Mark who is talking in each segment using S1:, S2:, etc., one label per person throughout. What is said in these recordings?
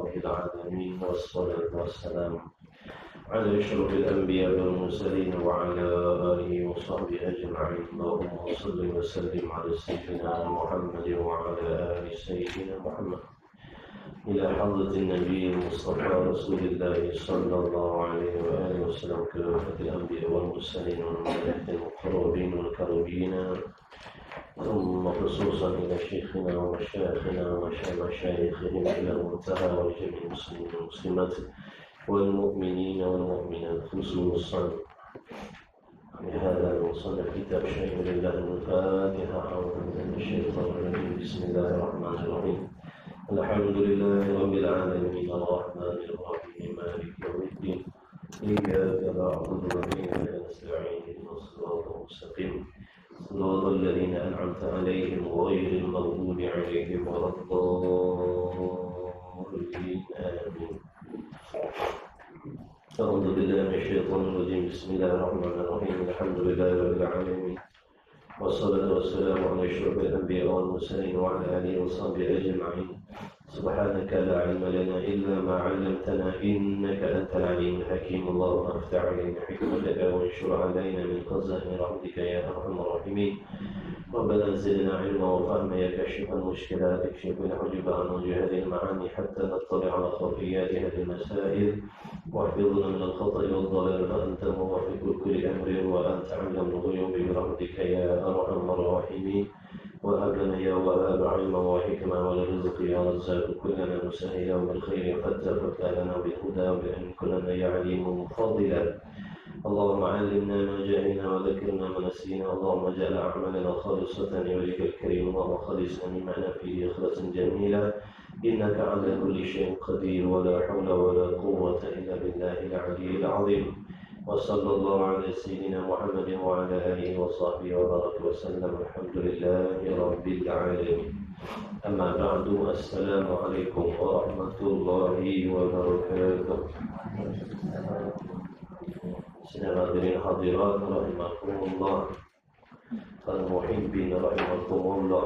S1: رب العالمين، والصلاة والسلام على أشرف الأنبياء والمرسلين وعلى آله وصحبه أجمعين. اللهم صل وسلم على سيدنا محمد وعلى آل سيدنا محمد إلى حضرة النبي المصطفى رسول الله صلى الله عليه وآله وسلم كافة الأنبياء والمرسلين والملائكة المقربين والكربين، ثم خصوصا إلى شيخنا ومشايخنا ومشايخهم إلى المنتهى وجميع المسلمين والمسلمات والمؤمنين والمؤمنات، خصوصا لهذا المصنف كتاب شيء لله الفاتحة. أعوذ بالله من الشيطان الرجيم. بسم الله الرحمن الرحيم. الحمد لله رب العالمين الرحمن الرحيم مالك يوم الدين، إياك نعبد وإياك نستعين اهدنا الصراط المستقيم صراط الذين أنعمت عليهم غير المغضوب عليهم ولا الضالين آمين. أعوذ بالله من الشيطان الرجيم. بسم الله الرحمن الرحيم. الحمد لله رب العالمين، والصلاة والسلام على أشرف الأنبياء والمرسلين وعلى آله وصحبه أجمعين. سبحانك لا علم لنا إلا ما علمتنا إنك أنت العليم الحكيم. اللهم افتح علينا حكمتك وانشر علينا من خزائن رحمتك يا أرحم الراحمين. ربنا زدنا علما وفهما يا كاشف المشكلات، اكشف لنا حجب عن وجه هذه المعاني حتى نطلع على خفيات هذه المسائل، واحفظنا من الخطأ والضلال فأنت موافق كل أمر وأنت علم الغيوب برحمتك يا أرحم الراحمين. وهب لنا يا وهاب علما وحكمة ورزق يا رزاق كلنا مسهلا بالخير فتفك لنا بالهدى وبأن كلنا يا عليم فاضلا. اللهم علمنا ما جهلنا وذكرنا ما نسينا. اللهم اجعل أعمالنا خالصة لوجهك الكريم. اللهم خلصنا مما فيه إخلاصا جميلا، إنك على كل شيء قدير، ولا حول ولا قوة إلا بالله العلي العظيم. وصلى الله على سيدنا محمد وعلى آله وصحبه وبارك وسلم. الحمد لله رب العالمين. أما بعد، السلام عليكم ورحمة الله وبركاته. Sidang hadirin hadirat rahimakumullah, al-muhibbin rahimakumullah.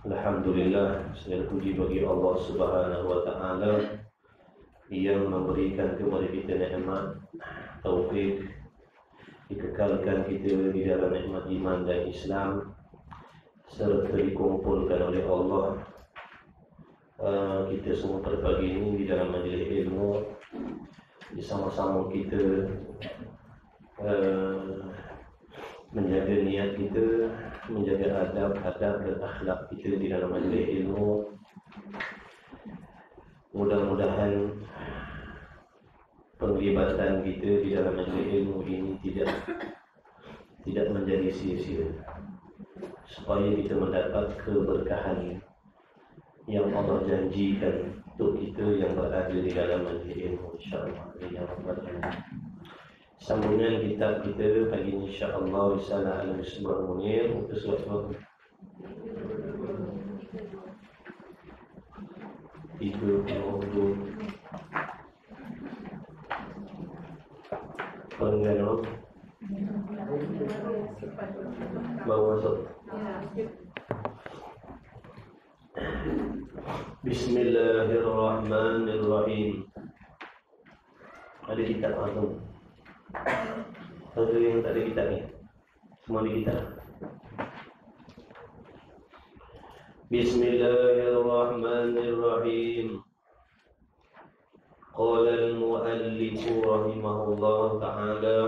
S1: Alhamdulillah, segala puji bagi Allah Subhanahu wa taala yang memberikan kepada kita nikmat taufik, dikekalkan kita di dalam nikmat iman dan Islam, serta dikumpulkan oleh Allah kita semua pada pagi ini di dalam majlis ilmu, bersama-sama kita menjaga niat kita, menjaga adab-adab dan akhlak kita di dalam majlis ilmu. Mudah-mudahan penglibatan kita di dalam majlis ilmu ini tidak menjadi sia-sia, supaya kita mendapat keberkahan yang Allah janjikan untuk kita yang berada di dalam majlis ilmu, insya-Allah ya rabbal alamin. Sambungan kitab kita pagi ini insya-Allah Risalah Al-Misbah Munir untuk surat 32 Penggano Bawa masuk. Bismillahirrahmanirrahim. Ada kitab atau ada yang tak ada kitab ni? Semua ada kitab. Bismillahirrahmanirrahim. Qala al-muallif rahimahullah ta'ala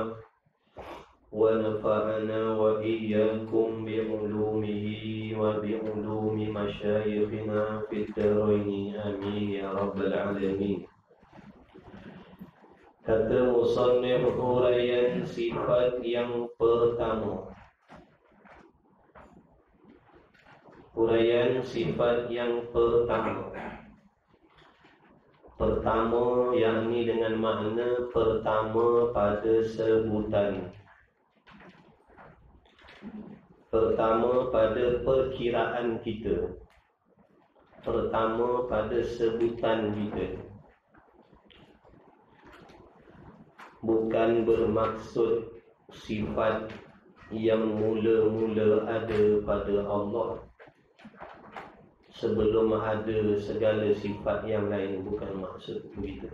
S1: wa nafa'ana wa iyyakum bi'ulumihi wa bi'ulumi masyayikhina fid daraini amin ya rabbal alamin. Kata musannif huraian sifat yang pertama. Huraian sifat yang pertama. Pertama yakni dengan makna pertama pada sebutan. Pertama pada perkiraan kita. Pertama pada sebutan kita. Bukan bermaksud sifat yang mula-mula ada pada Allah sebelum ada segala sifat yang lain, bukan maksud begitu.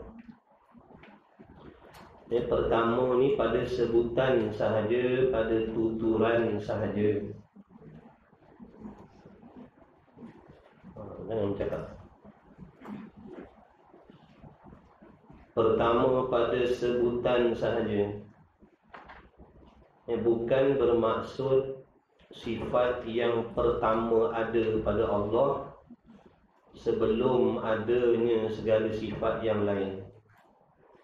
S1: Yang pertama ni pada sebutan sahaja, pada tuturan sahaja. Jangan cakap. Pertama pada sebutan sahaja. Bukan bermaksud sifat yang pertama ada pada Allah sebelum adanya segala sifat yang lain.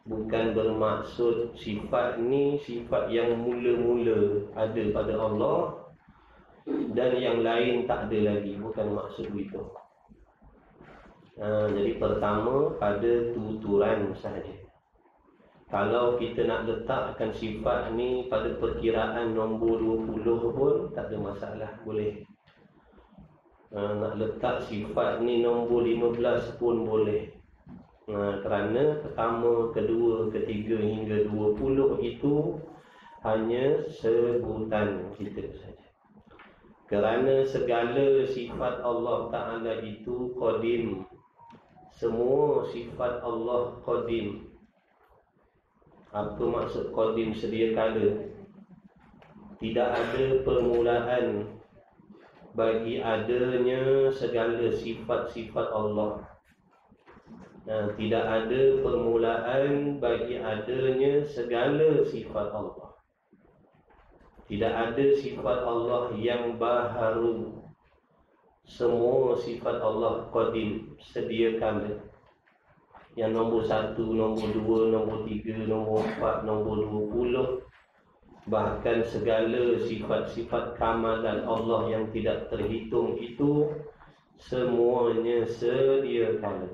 S1: Bukan bermaksud sifat ni sifat yang mula-mula ada pada Allah dan yang lain tak ada lagi. Bukan maksud begitu. Jadi pertama pada tuturan sahaja. Kalau kita nak letakkan sifat ni pada perkiraan nombor 20 pun tak ada masalah, boleh. Nak letak sifat ni nombor 15 pun boleh. Kerana pertama, kedua, ketiga hingga 20 itu hanya sebutan kita saja. Kerana segala sifat Allah Ta'ala itu qadim. Semua sifat Allah qadim. Apa maksud qadim? Sedia kala. Tidak ada permulaan bagi adanya segala sifat-sifat Allah. Tidak ada permulaan bagi adanya segala sifat Allah. Tidak ada sifat Allah yang baharu. Semua sifat Allah qadim, sedia kala. Yang nombor 1, nombor 2, nombor 3, nombor 4, nombor 20, bahkan segala sifat-sifat kamalan Allah yang tidak terhitung itu semuanya sedia kala.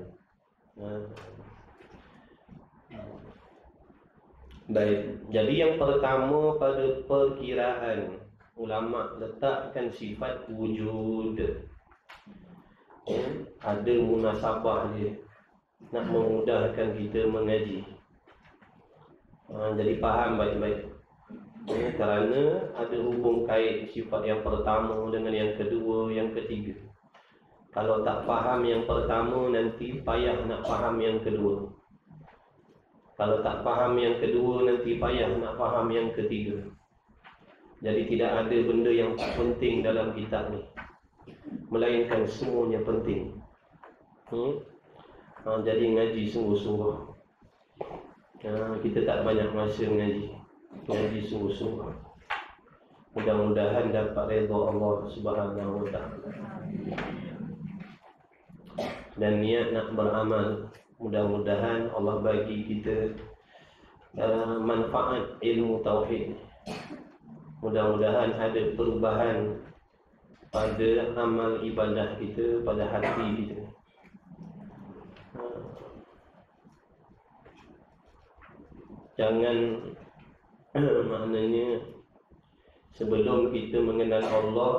S1: Baik, jadi yang pertama pada perkiraan ulama letakkan sifat wujud. Ada munasabah dia nak memudahkan kita mengaji. Jadi faham baik-baik. Kerana ada hubung kait sifat yang pertama dengan yang kedua, yang ketiga. Kalau tak faham yang pertama, nanti payah nak faham yang kedua. Kalau tak faham yang kedua, nanti payah nak faham yang ketiga. Jadi tidak ada benda yang tak penting dalam kitab ni, melainkan semuanya penting. Jadi ngaji sungguh-sungguh. Kita tak banyak masa ngaji sungguh-sungguh. Mudah-mudahan dapat redha Allah Subhanahu wa ta'ala. Dan niat nak beramal, mudah-mudahan Allah bagi kita manfaat ilmu tauhid. Mudah-mudahan ada perubahan pada amal ibadah kita, pada hati kita. Jangan maknanya sebelum kita mengenal Allah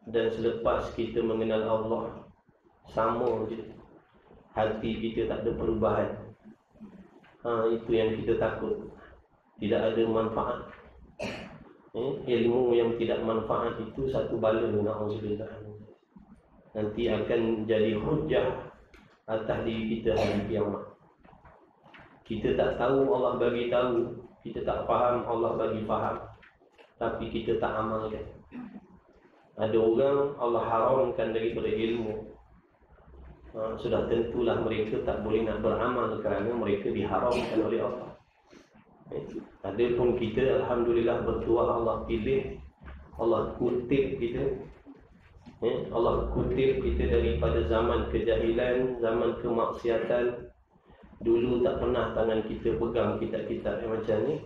S1: dan selepas kita mengenal Allah sama je, hati kita tak ada perubahan. Itu yang kita takut. Tidak ada manfaat. Ilmu yang tidak manfaat itu satu bala, na'udzubillah. Nanti akan jadi hujah atas diri kita hari kiamat. Kita tak tahu, Allah bagi tahu. Kita tak faham, Allah bagi faham. Tapi kita tak amalkan. Ada orang Allah haramkan daripada ilmu. Sudah tentulah mereka tak boleh nak beramal kerana mereka diharamkan oleh Allah. Adapun kita, alhamdulillah, bertuah Allah pilih, Allah kutip kita. Allah kutip kita daripada zaman kejahilan, zaman kemaksiatan. Dulu tak pernah tangan kita pegang kitab-kitab yang macam ni.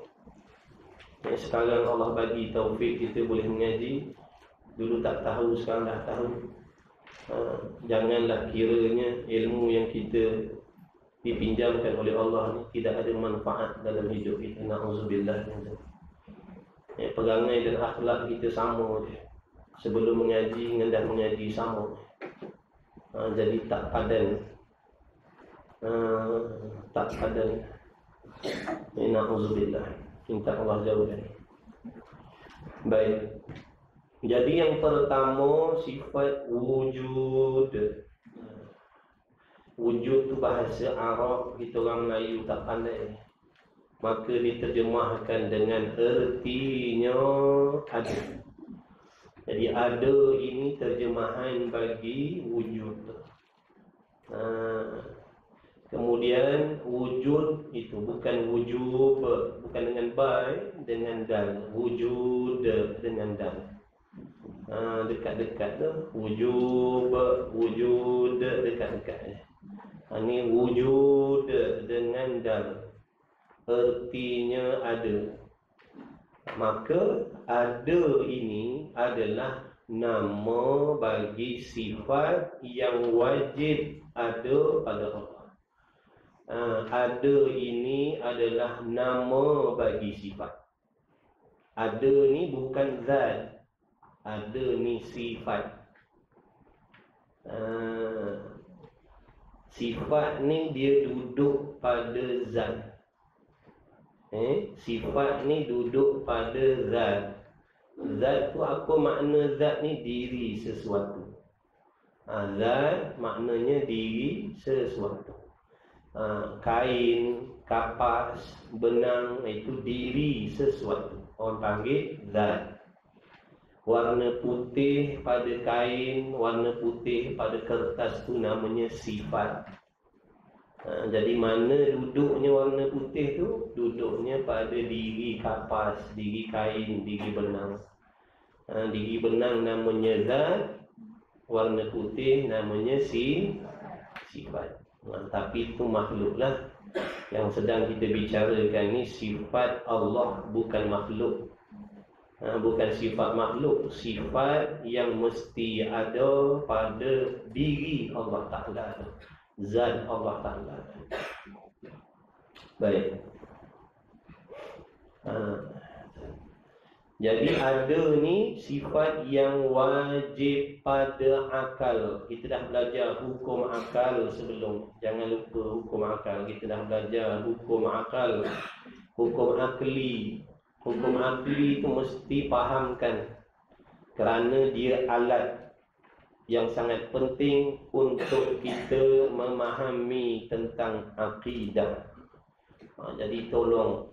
S1: Sekarang Allah bagi taufik kita boleh mengaji. Dulu tak tahu, sekarang dah tahu. Janganlah kiranya ilmu yang kita dipinjamkan oleh Allah ni tidak ada manfaat dalam hidup kita. Na'udzubillah. Perangai dan akhlak kita sama je. Sebelum mengaji dengan dah mengaji sama. Jadi tak padan. Tak padan. Na'udzubillah. Minta Allah jauhkan. Baik. Jadi yang pertama sifat wujud. wujud tu bahasa Arab, kita orang Melayu tak pandai, maka diterjemahkan dengan ertinya ada. Jadi ada ini terjemahan bagi wujud. Kemudian wujud itu bukan wujud, bukan dengan bai, dengan dal. Wujud dengan dal. Dekat-dekat tu. Wujud dekat-dekat. Ini wujud dengan dal. Artinya ada. Maka ada ini adalah nama bagi sifat yang wajib ada pada Allah. Ada ini adalah nama bagi sifat. Ada ni bukan zat. Ada ni sifat. Sifat ni dia duduk pada zat. Sifat ni duduk pada zat. Zat tu apa makna zat ni? Diri sesuatu. Zat maknanya diri sesuatu. Kain, kapas, benang itu diri sesuatu. Orang panggil zat. Warna putih pada kain, warna putih pada kertas tu namanya sifat. Jadi mana duduknya warna putih tu? Duduknya pada diri kapas, diri kain, diri benang. Diri benang namanya zat, warna putih namanya sifat. Tapi itu makhluklah. Yang sedang kita bicarakan ni sifat Allah, bukan makhluk. Bukan sifat makhluk, sifat yang mesti ada pada diri Allah Ta'ala, zat Allah Ta'ala. Baik. Jadi ada ni sifat yang wajib pada akal. Kita dah belajar hukum akal sebelum. Jangan lupa hukum akal. Kita dah belajar hukum akal, hukum akli. Hukum akli itu mesti fahamkan, kerana dia alat yang sangat penting untuk kita memahami tentang akidah. Jadi tolong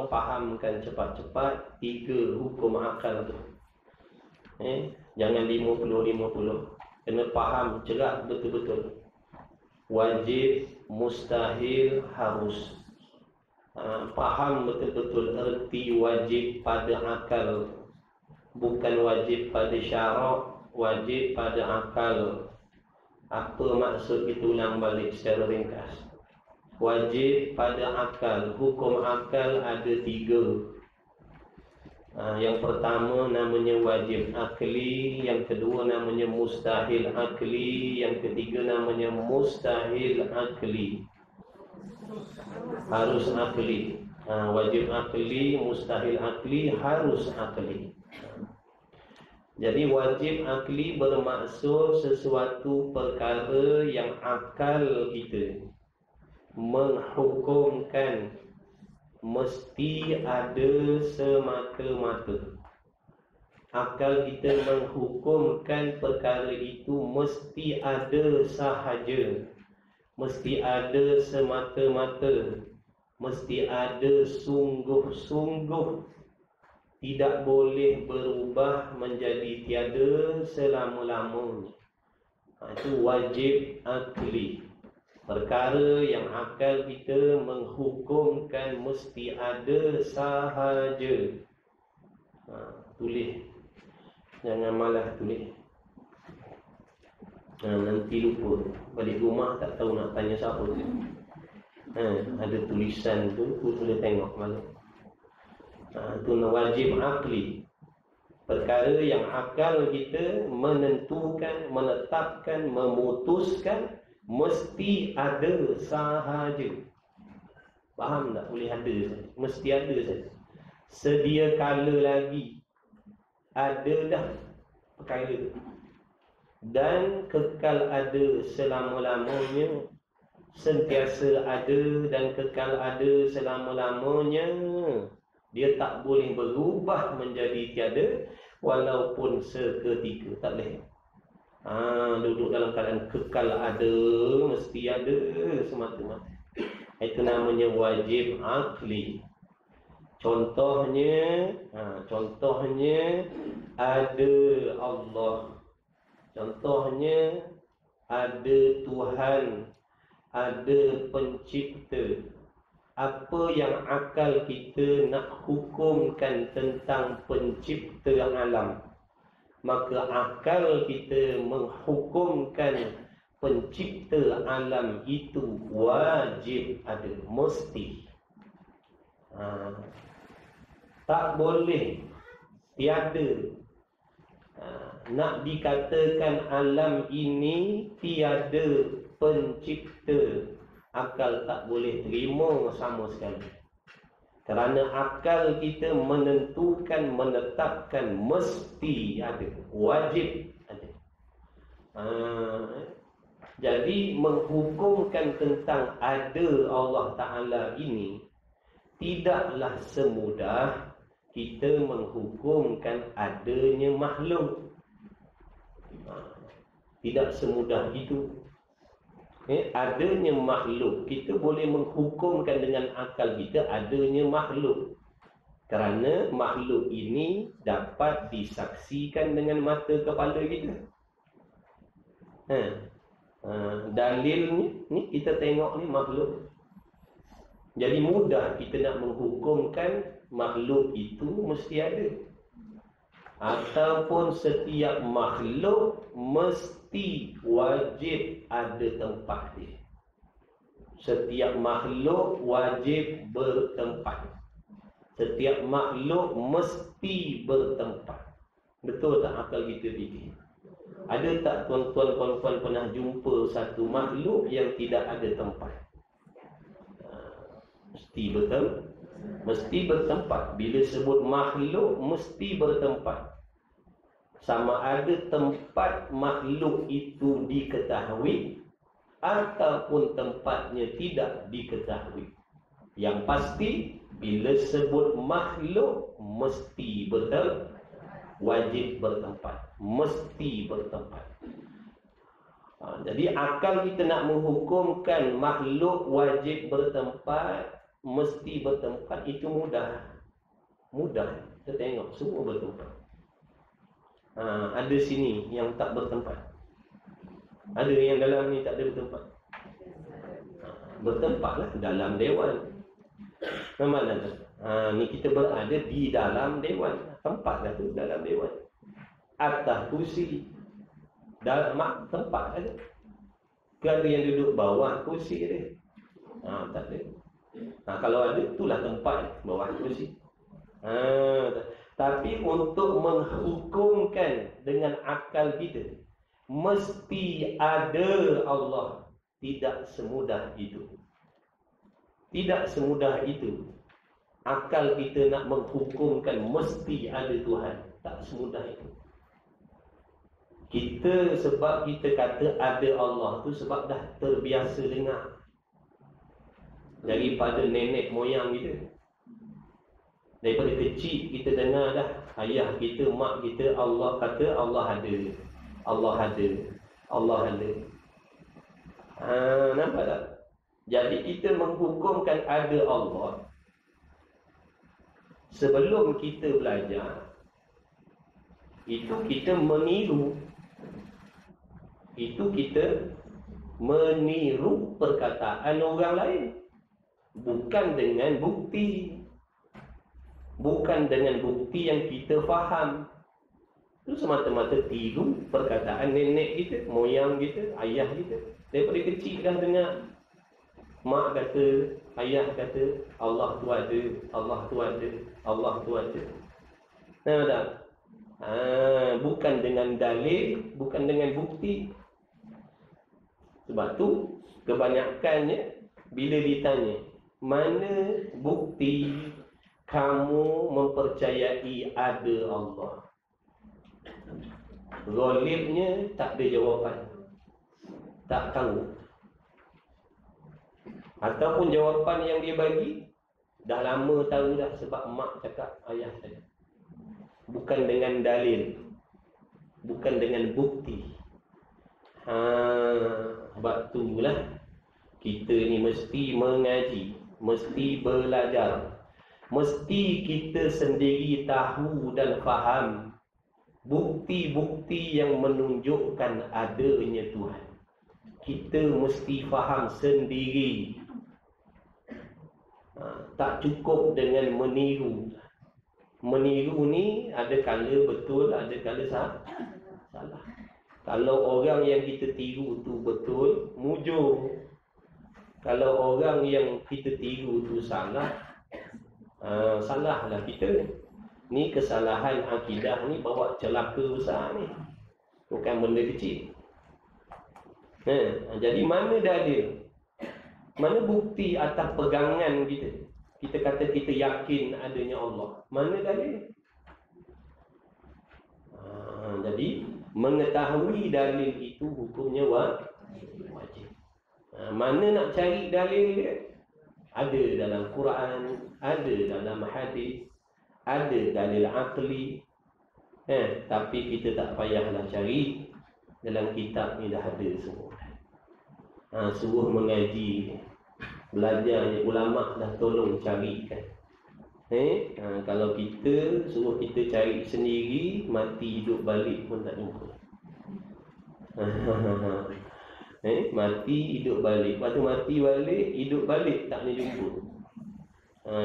S1: fahamkan cepat-cepat 3 hukum akal tu. Jangan 50-50. Kena faham cerak betul-betul. Wajib, mustahil, harus. Faham betul-betul erti wajib pada akal, bukan wajib pada syarak, wajib pada akal. Apa maksud kita ulang balik secara ringkas. Wajib pada akal. Hukum akal ada 3. Yang pertama namanya wajib akli, yang kedua namanya mustahil akli, yang ketiga namanya mustahil akli. Harus akli. Wajib akli, mustahil akli, harus akli. Jadi wajib akli bermaksud sesuatu perkara yang akal kita menghukumkan mesti ada semata-mata. Akal kita menghukumkan perkara itu mesti ada sahaja, mesti ada semata-mata, mesti ada sungguh-sungguh, tidak boleh berubah menjadi tiada selama-lamanya. Itu wajib akli. Perkara yang akal kita menghukumkan mesti ada sahaja. Tulis. Jangan malas tulis. Nanti lupa. Balik rumah tak tahu nak tanya siapa. Ada tulisan tu boleh tengok balik. Itu wajib akli. Perkara yang akal kita menentukan, menetapkan, memutuskan mesti ada sahaja. Faham tak? Boleh ada saja. Mesti ada saja. Sedia kala lagi ada dah perkara itu, dan kekal ada selama-lamanya, sentiasa ada dan kekal ada selama-lamanya. Dia tak boleh berubah menjadi tiada walaupun seketika. Tak boleh. Duduk dalam keadaan kekal ada, mesti ada semata-mata. Itu namanya wajib akli. Contohnya ada Allah. Contohnya ada Tuhan, ada pencipta. Apa yang akal kita nak hukumkan tentang pencipta alam, maka akal kita menghukumkan pencipta alam itu wajib ada, mesti. Tak boleh, tiada. Nak dikatakan alam ini tiada pencipta, akal tak boleh terima sama sekali. Kerana akal kita menentukan, menetapkan mesti ada, wajib ada. Jadi menghukumkan tentang ada Allah Ta'ala ini tidaklah semudah kita menghukumkan adanya makhluk. Tidak semudah itu. Adanya makhluk, kita boleh menghukumkan dengan akal kita adanya makhluk. Kerana makhluk ini dapat disaksikan dengan mata kepala kita. Dalilnya ni kita tengok ni makhluk. Jadi mudah kita nak menghukumkan makhluk itu mesti ada. Ataupun setiap makhluk mesti wajib ada tempat dia. Setiap makhluk wajib bertempat. Setiap makhluk mesti bertempat. Betul tak akal kita fikir? Ada tak tuan-tuan puan-puan pernah jumpa satu makhluk yang tidak ada tempat? Mesti bertempat. Bila sebut makhluk mesti bertempat. Sama ada tempat makhluk itu diketahui ataupun tempatnya tidak diketahui. Yang pasti bila sebut makhluk mesti wajib bertempat, mesti bertempat. Jadi akal kita nak menghukumkan makhluk wajib bertempat, mesti bertempat, itu mudah. Kita tengok semua bertempat. Ada sini yang tak bertempat. Ada yang dalam ni tak ada bertempat. Bertempatlah dalam dewan. Mana tu? Ni kita berada di dalam dewan. Tempatlah tu dalam dewan. Atas kursi. Dalam tempat ada. Ada yang duduk bawah kursi dia. Tak ada. Kalau ada, itulah tempat bawah kursi. Tapi untuk menghukumkan dengan akal kita, mesti ada Allah. Tidak semudah itu. Tidak semudah itu. Akal kita nak menghukumkan mesti ada Tuhan. Tak semudah itu. Kita sebab kita kata ada Allah tu sebab dah terbiasa dengar daripada nenek moyang kita. Daripada kecil kita dengar dah ayah kita, mak kita Allah kata Allah ada. Allah ada. Allah ada. Nampak tak? Jadi kita menghukumkan ada Allah sebelum kita belajar. Itu kita meniru. Itu kita meniru perkataan orang lain. Bukan dengan bukti. Bukan dengan bukti yang kita faham. Itu semata-mata tiru perkataan nenek kita, moyang kita, ayah kita. Daripada kecil dah dengar. Mak kata, ayah kata, Allah tu ada, Allah tu ada, Allah tu ada. Nampak tak? Bukan dengan dalil, bukan dengan bukti. Sebab tu kebanyakannya bila ditanya, mana bukti kamu mempercayai ada Allah? Ghalibnya tak ada jawapan. Tak tahu. Ataupun jawapan yang dia bagi dah lama tahu dah sebab mak cakap, ayah cakap. Bukan dengan dalil, bukan dengan bukti. Sebab itulah kita ni mesti mengaji, mesti belajar, mesti kita sendiri tahu dan faham bukti-bukti yang menunjukkan adanya Tuhan. Kita mesti faham sendiri. Tak cukup dengan meniru. Meniru ni ada kala betul, ada kala salah. Kalau orang yang kita tiru tu betul, mujur. Kalau orang yang kita tiru tu salah, salahlah kita. Ni kesalahan akidah ni bawa celaka besar ni. Bukan benda kecil. Jadi mana dalil? Mana bukti atas pegangan kita? Kita kata kita yakin adanya Allah. Mana dalil? Jadi mengetahui dalil itu hukumnya wajib. Mana nak cari dalil dia? Ada dalam Quran, ada dalam hadis, ada dalil akli. Tapi kita tak payahlah cari. Dalam kitab ni dah ada semua. Suruh mengaji, belajar, ulama dah tolong carikan. Kalau kita suruh kita cari sendiri, mati hidup balik pun tak jumpa. Mati hidup balik, lepas tu mati balik, hidup balik tak boleh jumpa.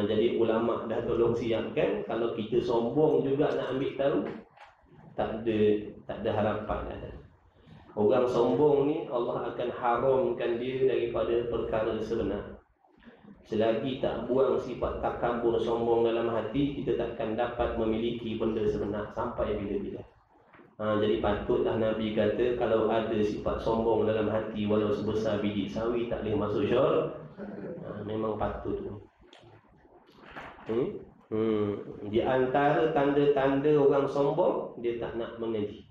S1: Jadi ulama dah tolong siapkan. Kalau kita sombong juga nak ambil tahu, tak ada harapan dah. Orang sombong ni Allah akan haramkan dia daripada perkara sebenar. Selagi tak buang sifat takabur sombong dalam hati, kita takkan dapat memiliki benda sebenar sampai bila-bila. Jadi patutlah Nabi kata, kalau ada sifat sombong dalam hati walau sebesar biji sawi, tak boleh masuk syurga. Memang patut. Di antara tanda-tanda orang sombong, dia tak nak mengaji.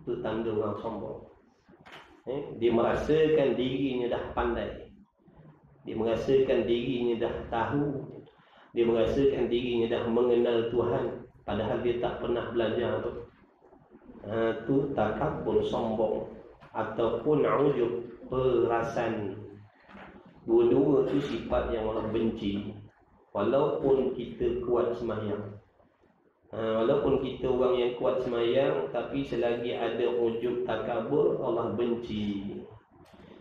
S1: Itu tanda orang sombong. Dia merasakan dirinya dah pandai. Dia merasakan dirinya dah tahu. Dia merasakan dirinya dah mengenal Tuhan, padahal dia tak pernah belajar tu. Itu takabur, sombong, ataupun ujub, perasan. Dua-dua itu sifat yang Allah benci. Walaupun kita kuat sembahyang, walaupun kita orang yang kuat sembahyang, tapi selagi ada ujub, takabur, Allah benci.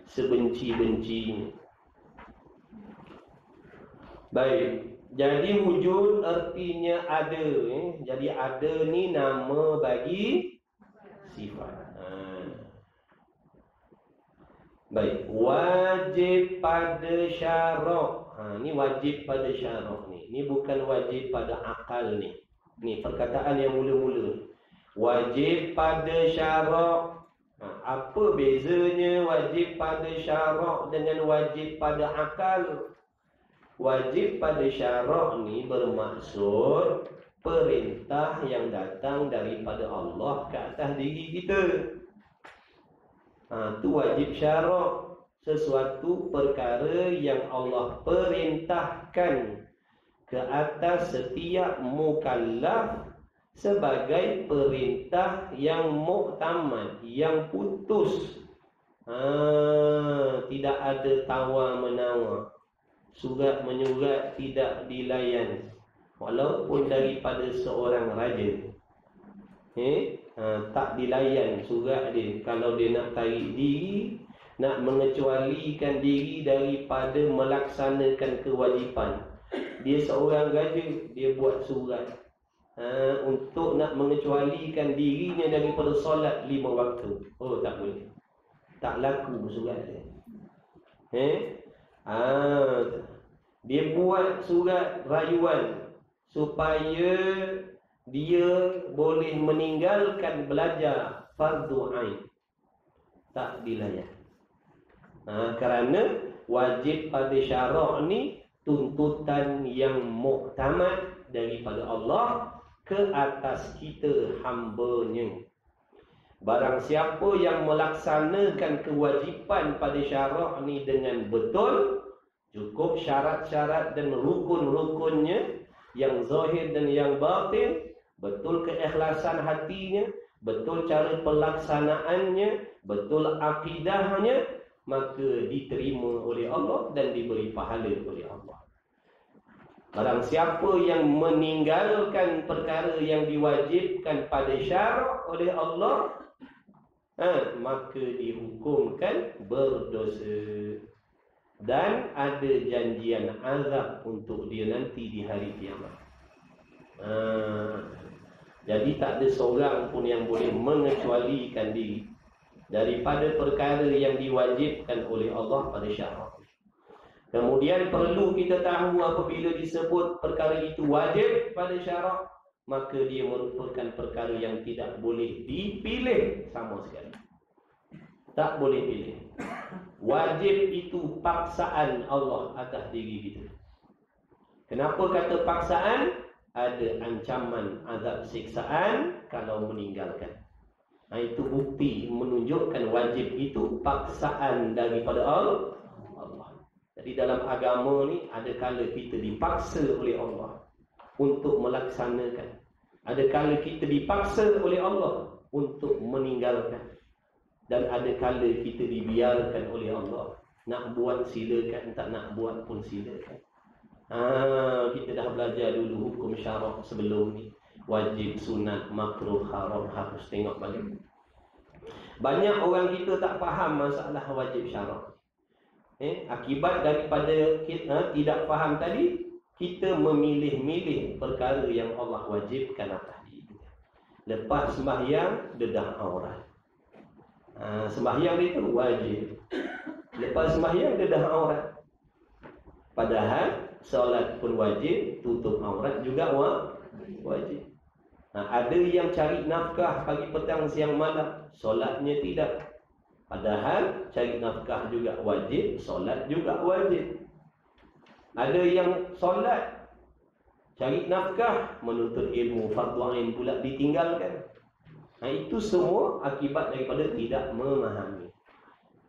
S1: Sebenci-benci. Baik. Jadi wujud artinya ada. Jadi ada ni nama bagi sifat. Baik. Wajib pada syarak. Ni wajib pada syarak ni. Ni bukan wajib pada akal ni. Ni perkataan yang mula-mula. Wajib pada syarak. Apa bezanya wajib pada syarak dengan wajib pada akal? Wajib pada syarak ni bermaksud perintah yang datang daripada Allah ke atas diri kita. Itu wajib syarak. Sesuatu perkara yang Allah perintahkan ke atas setiap mukallaf sebagai perintah yang muktamad, yang putus. Tidak ada tawar-menawar. Surat menyurat tidak dilayan, walaupun daripada seorang raja. Tak dilayan surat dia. Kalau dia nak tarik diri, nak mengecualikan diri daripada melaksanakan kewajipan, dia seorang raja, dia buat surat untuk nak mengecualikan dirinya daripada solat 5 waktu. Oh, tak boleh. Tak laku surat dia. Dia buat surat rayuan supaya dia boleh meninggalkan belajar fardu ain. Tak dilayan. Kerana wajib pada syarak ni tuntutan yang muktamad daripada Allah ke atas kita hamba-Nya. Barang siapa yang melaksanakan kewajipan pada syarak ni dengan betul, cukup syarat-syarat dan rukun-rukunnya, yang zahir dan yang batin, betul keikhlasan hatinya, betul cara pelaksanaannya, betul akidahnya, maka diterima oleh Allah dan diberi pahala oleh Allah. Barang siapa yang meninggalkan perkara yang diwajibkan pada syarak oleh Allah, maka dihukumkan berdosa. Dan ada janjian azab untuk dia nanti di hari kiamat. Jadi tak ada seorang pun yang boleh mengecualikan diri daripada perkara yang diwajibkan oleh Allah pada syarak. Kemudian perlu kita tahu apabila disebut perkara itu wajib pada syarak, maka dia merupakan perkara yang tidak boleh dipilih sama sekali. Tak boleh pilih. Wajib itu paksaan Allah atas diri kita. Kenapa kata paksaan? Ada ancaman azab siksaan kalau meninggalkan. Itu bukti menunjukkan wajib itu paksaan daripada Allah. Jadi dalam agama ni ada kala kita dipaksa oleh Allah untuk melaksanakan. Ada kala kita dipaksa oleh Allah untuk meninggalkan. Dan ada kala kita dibiarkan oleh Allah. Nak buat silakan, tak nak buat pun silakan. Kita dah belajar dulu hukum syarak sebelum ni. Wajib, sunat, makruh, haram, harus tengok balik. Banyak orang kita tak faham masalah wajib syarak. Akibat daripada kita tidak faham tadi, kita memilih-milih perkara yang Allah wajibkan atas diri kita. Lepas sembahyang, dedah aurat. Sembahyang itu wajib. Lepas sembahyang, dedah aurat. Padahal solat pun wajib, tutup aurat juga wajib. Ada yang cari nafkah pagi, petang, siang, malam, solatnya tidak. Padahal cari nafkah juga wajib, solat juga wajib. Ada yang solat, cari nafkah, menuntut ilmu, fardu ain pula ditinggalkan. Itu semua akibat daripada tidak memahami.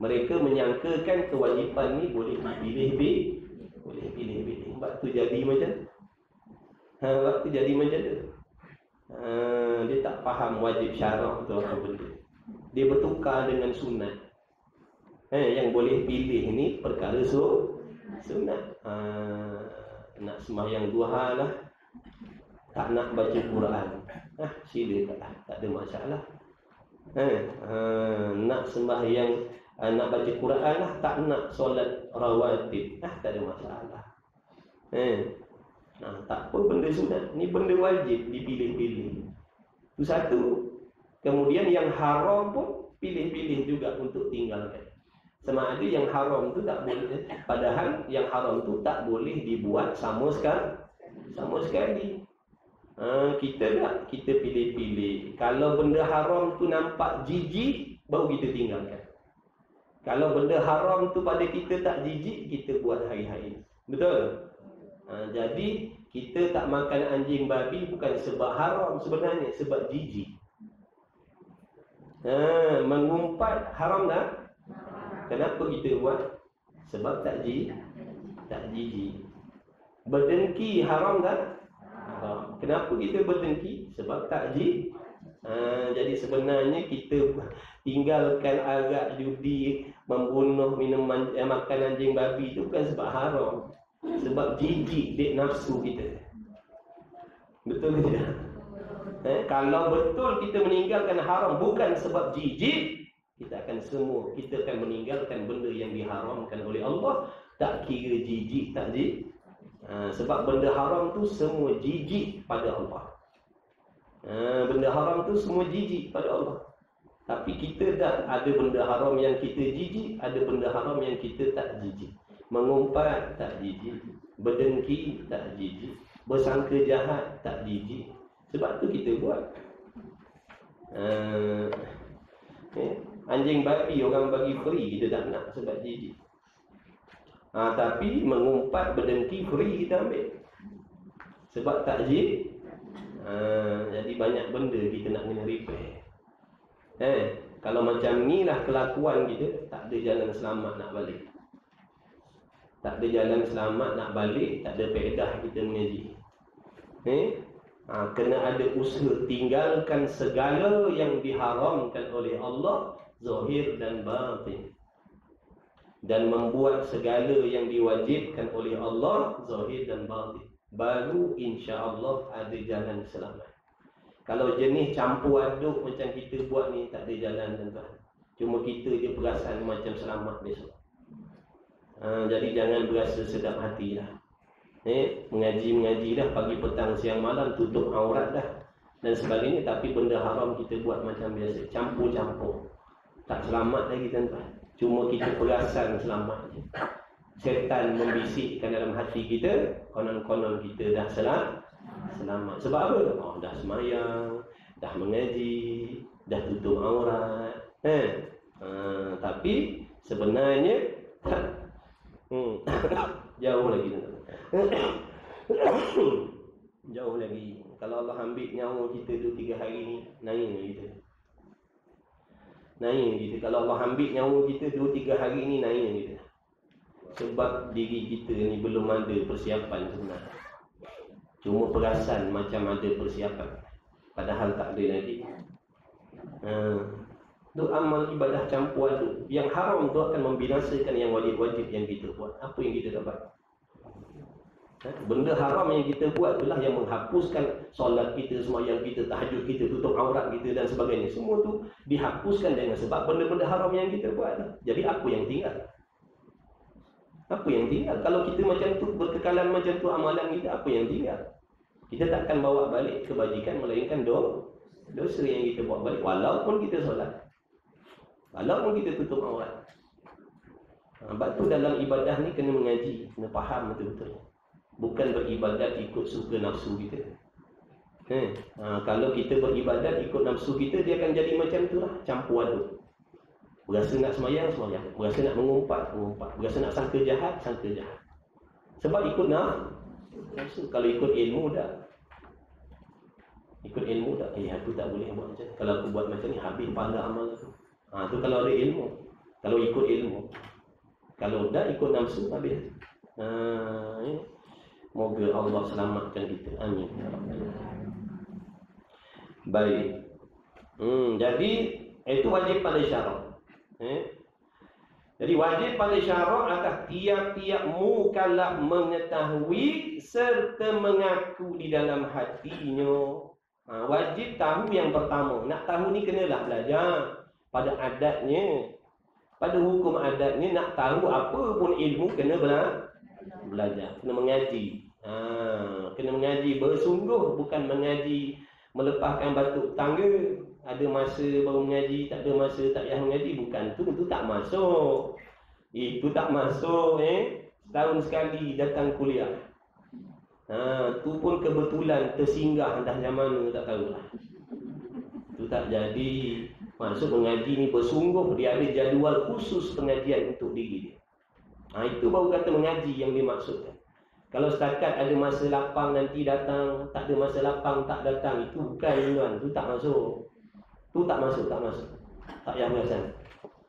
S1: Mereka menyangkakan kewajipan ni boleh pilih-pilih. Boleh pilih-pilih. Waktu jadi macam waktu jadi macam tu. Dia tak faham wajib syarak tu apa benda. Dia bertukar dengan sunat. Yang boleh pilih ni perkara sunat. Nak sembahyang duha lah, tak nak baca Quran, silakan, tak ada masalah. Nak sembahyang, nak baca Quran lah, tak nak solat rawatib, tak ada masalah. Tak apa benda sunat, ni benda wajib dipilih-pilih. Itu satu. Kemudian yang haram pun pilih-pilih juga untuk tinggalkan. Sama ada yang haram tu tak boleh, padahal yang haram tu tak boleh dibuat sama sekali. Kita pilih-pilih. Kalau benda haram tu nampak jijik, baru kita tinggalkan. Kalau benda haram tu pada kita tak jijik, kita buat hari-hari. Betul? Jadi kita tak makan anjing babi bukan sebab haram sebenarnya, sebab jijik. Mengumpat haram tak? Kenapa kita buat? Sebab tak jijik. Berdengki haram tak? Haram. Kenapa kita berdengki? Sebab tak jijik. Jadi sebenarnya kita tinggalkan arak, judi, membunuh, makan anjing babi itu bukan sebab haram, sebab jijik dek nafsu kita. Betul ke tidak? Kalau betul kita meninggalkan haram bukan sebab jijik, kita akan meninggalkan benda yang diharamkan oleh Allah, tak kira jijik tak jijik. Sebab benda haram tu semua jijik pada Allah. Benda haram tu semua jijik pada Allah. Tapi kita tak ada benda haram yang kita jijik, ada benda haram yang kita tak jijik. Mengumpat tak jijik, berdengki tak jijik, bersangka jahat tak jijik. Sebab tu kita buat. Anjing babi orang bagi free, kita tak nak sebab jijik. Tapi mengumpat, berdengki free kita ambil sebab tak jijik. Jadi banyak benda kita nak kena repair. Kalau macam ni lah kelakuan kita, tak ada jalan selamat nak balik. Tak ada jalan selamat nak balik, tak ada faedah kita mengaji. Kena ada usaha tinggalkan segala yang diharamkan oleh Allah, zahir dan batin, dan membuat segala yang diwajibkan oleh Allah, zahir dan batin. Baru insya-Allah ada jalan selamat. Kalau jenis campur aduk macam kita buat ni, tak ada jalan, tuan-tuan. Cuma kita je perasan macam selamat besok. Jadi jangan berasa sedap hati dah. Mengaji dah pagi, petang, siang, malam, tutup aurat dah dan sebagainya, tapi benda haram kita buat macam biasa, campur-campur. Tak selamat lagi, tuan-tuan. Cuma kita perasan selamat je. Syaitan membisikkan dalam hati kita, konon-konon kita dah selamat. Sebab apa? Dah semayang, dah mengaji, dah tutup aurat. Tapi sebenarnya jauh lagi, jauh lagi. Kalau Allah ambil nyawa kita 2-3 hari ni, nangis kita. Kalau Allah ambil nyawa kita 2-3 hari ni, nangis kita. Sebab diri kita ni belum ada persiapan sebenarnya. Cuma perasan macam ada persiapan, padahal tak ada lagi. Itu amal ibadah campur aduk. Yang haram tu akan membinasakan yang wajib-wajib yang kita buat. Apa yang kita dapat? Benda haram yang kita buat itulah yang menghapuskan solat kita, sembahyang kita, tahajud kita, tutup aurat kita dan sebagainya. Semua tu dihapuskan dengan sebab benda-benda haram yang kita buat. Jadi apa yang tinggal? Apa yang tinggal? Kalau kita macam tu, berkekalan macam tu amalan kita, apa yang tinggal? Kita takkan bawa balik kebajikan, melainkan dosa yang kita bawa balik. Walaupun kita solat, walaupun kita tutup aurat. Sebab tu dalam ibadah ni kena mengaji, kena faham betul-betul. Bukan beribadat ikut suka nafsu kita. Kalau kita beribadat ikut nafsu kita, dia akan jadi macam tu lah, campur aduk. Berasa nak semayang, berasa nak mengumpat, berasa nak sangka jahat. Sebab ikut nafsu. Kalau ikut ilmu dah, aku tak boleh buat macam ni. Kalau aku buat macam ni, habis pahala amal tu. Tu kalau ada ilmu. Kalau ikut ilmu. Kalau dah ikut nafsu, habis. Moga Allah selamatkan kita. Amin. Baik. Jadi itu wajib pada syarak. Jadi wajib pada syarak adalah tiap-tiap mukallaf mengetahui serta mengaku di dalam hatinya. Wajib tahu yang pertama. Nak tahu ni kenalah belajar pada adatnya, pada hukum adatnya. Nak tahu apa pun ilmu kena belajar, kena mengaji. Kena mengaji bersungguh, bukan mengaji melepaskan batuk tangga. Ada masa baru mengaji, tak ada masa tak payah mengaji. Bukan tu tak masuk. Itu tak masuk. Setahun sekali datang kuliah. Tu pun kebetulan tersinggah dah jam mana tak tahulah. Tu tak jadi. Maksud mengaji ni bersungguh, dia ada jadual khusus pengajian untuk diri dia. Itu baru kata mengaji yang dimaksudkan. Kalau setakat ada masa lapang nanti datang, tak ada masa lapang tak datang, itu bukan tuan, tu tak masuk. Tu tak masuk. Tak payah perasan.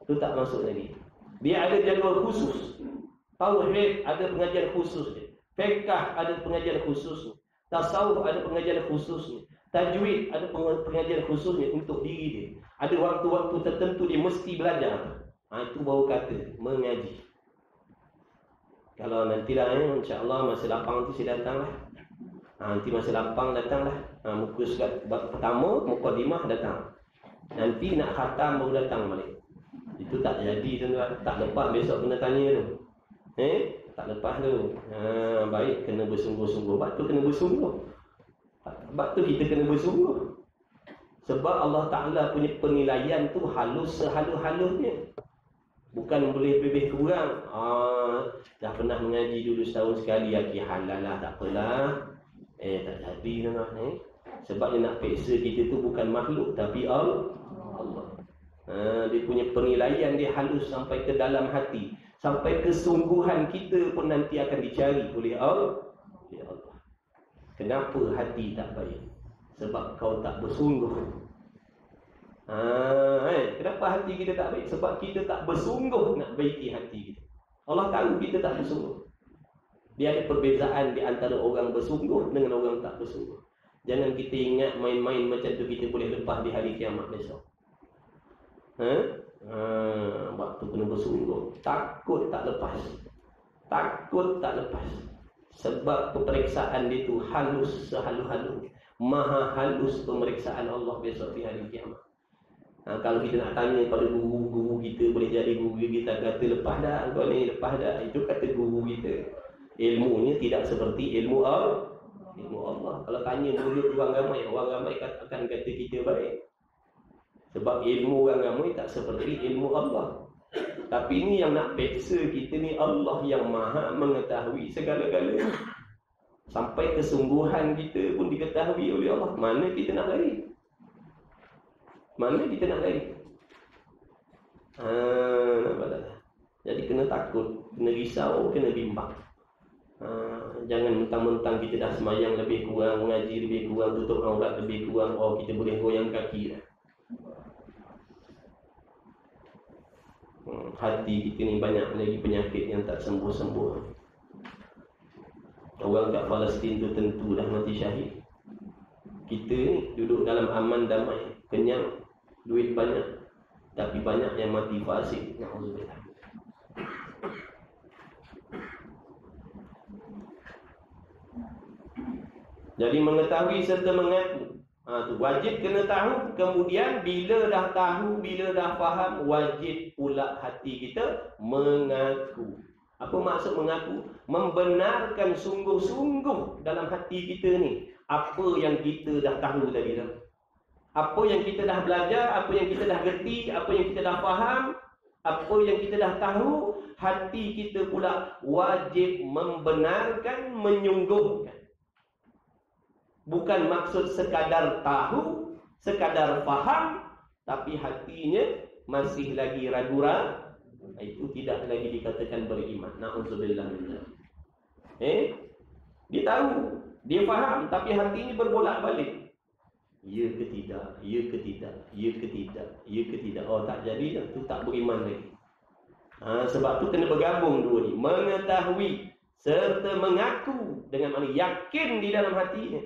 S1: Tu tak masuk lagi. Dia ada jadual khusus. Tauhid ada pengajian khusus dia. Fiqh ada pengajian khusus. Tasawuf ada pengajian khusus. Tajwid ada pengajian khususnya untuk diri dia. Ada waktu-waktu tertentu dia mesti belajar. Itu baru kata mengaji. Kalau nantilah insya-Allah masa lapang tu saya datanglah. Nanti masa lapang datanglah. Muka surat pertama, mukadimah datang. Nanti nak khatam baru datang balik. Itu tak jadi tuan-tuan. Tak lepas besok kena tanya tu. Tak lepas tu. Baik, kena bersungguh-sungguh. Sebab tu kena bersungguh. Sebab tu kita kena bersungguh. Sebab Allah Ta'ala punya penilaian tu halus sehalus-halusnya. Bukan boleh lebih kurang. Dah pernah mengaji dulu setahun sekali, halal lah, tak apalah. Tak jadi tuan-tuan. Sebab dia nak peksa kita tu bukan makhluk, tapi Allah. Dia punya penilaian dia halus sampai ke dalam hati. Sampai kesungguhan kita pun nanti akan dicari oleh Allah. Ya Allah. Kenapa hati tak baik? Sebab kau tak bersungguh. Kenapa hati kita tak baik? Sebab kita tak bersungguh nak baiki hati kita. Allah tahu kita tak bersungguh. Dia ada perbezaan di antara orang bersungguh dengan orang tak bersungguh. Jangan kita ingat main-main macam tu kita boleh lepas di hari kiamat besok. Waktu kena bersungguh. Takut tak lepas. Takut tak lepas. Sebab pemeriksaan dia tu halus sehalus-halus. Maha halus pemeriksaan Allah besok di hari kiamat. Kalau kita nak tanya pada guru-guru kita, boleh jadi guru kita kata lepas dah, kau ni lepas dah. Itu kata guru kita. Ilmunya tidak seperti ilmu Allah. Kalau tanya mulut orang ramai akan kata kita baik. Sebab ilmu orang ramai tak seperti ilmu Allah. Tapi ini yang nak peksa kita ni, Allah yang maha mengetahui segala-galanya. Sampai kesungguhan kita pun diketahui oleh Allah. Mana kita nak lari? Mana kita nak lari? Jadi kena takut, kena risau, kena bimbang. Jangan mentang-mentang kita dah semayang lebih kurang, mengaji lebih kurang, tutup aurat lebih kurang, kita boleh goyang kaki dah. Hati kita ni banyak lagi penyakit yang tak sembuh-sembuh. Orang kat Palestin tu tentu dah mati syahid. Kita ni duduk dalam aman damai, kenyang, duit banyak, tapi banyak yang mati fasik. Na'udzubillah. Jadi mengetahui serta mengaku, wajib kena tahu. Kemudian bila dah tahu, bila dah faham, wajib pula hati kita mengaku. Apa maksud mengaku? Membenarkan sungguh-sungguh dalam hati kita ni apa yang kita dah tahu tadi dah. Apa yang kita dah belajar, apa yang kita dah gerti, apa yang kita dah faham, apa yang kita dah tahu, hati kita pula wajib membenarkan, menyungguhkan. Bukan maksud sekadar tahu, sekadar faham, tapi hatinya masih lagi ragu-ragu. Itu tidak lagi dikatakan beriman. Na'udzubillah minna. Dia tahu, dia faham, tapi hatinya berbolak-balik. Ya ke tidak, ya ke tidak, ya ke tidak, ya ke tidak. Tak jadi, tu tak beriman lagi. Sebab tu kena bergabung dua ni. Mengetahui serta mengaku dengan mana yakin di dalam hatinya.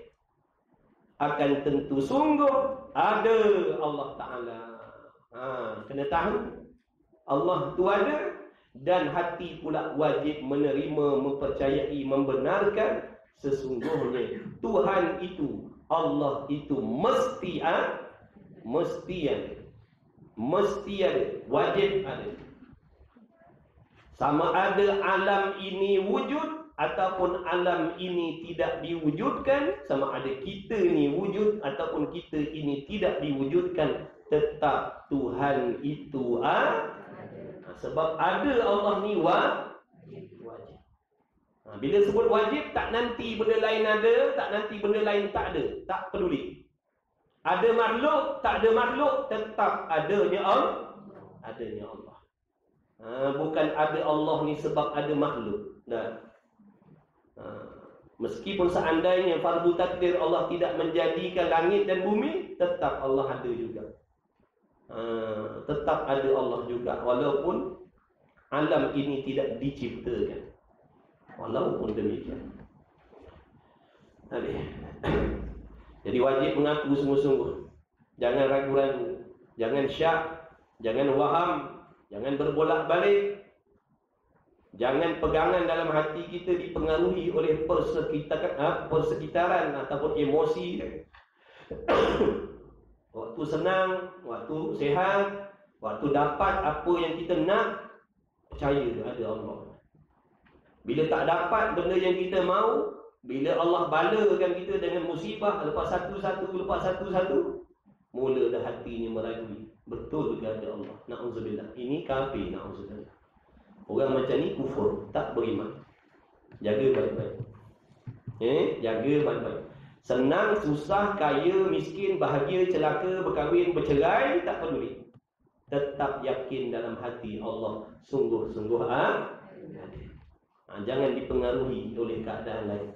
S1: Akan tentu sungguh ada Allah Ta'ala. Kena tahu Allah tu ada, dan hati pula wajib menerima, mempercayai, membenarkan sesungguhnya Tuhan itu, Allah itu mesti ada, wajib ada. Sama ada alam ini wujud ataupun alam ini tidak diwujudkan, sama ada kita ni wujud ataupun kita ini tidak diwujudkan, tetap Tuhan itu ada. Sebab ada Allah ni wajib. Bila sebut wajib, tak nanti benda lain ada, tak nanti benda lain tak ada, tak peduli. Ada makhluk, tak ada makhluk, tetap adanya Allah. Bukan ada Allah ni sebab ada makhluk. Meskipun seandainya fardu takdir Allah tidak menjadikan langit dan bumi, tetap Allah ada juga. Tetap ada Allah juga, walaupun alam ini tidak diciptakan. Walaupun demikian. Jadi wajib mengaku sungguh-sungguh. Jangan ragu-ragu, jangan syak, jangan waham, jangan berbolak-balik. Jangan pegangan dalam hati kita dipengaruhi oleh persekitaran ataupun emosi. Waktu senang, waktu sehat, waktu dapat apa yang kita nak, percaya ada Allah. Bila tak dapat benda yang kita mahu, bila Allah balakan kita dengan musibah, lepas satu-satu, mula dah hatinya meragui. Betul ke ada Allah? Na'udzubillah. Ini kafir, na'udzubillah. Orang macam ni kufur, tak beriman. Jaga baik-baik. Jaga baik-baik. Senang, susah, kaya, miskin, bahagia, celaka, berkahwin, bercerai, tak peduli. Tetap yakin dalam hati Allah sungguh-sungguh ada. Jangan dipengaruhi oleh keadaan lain.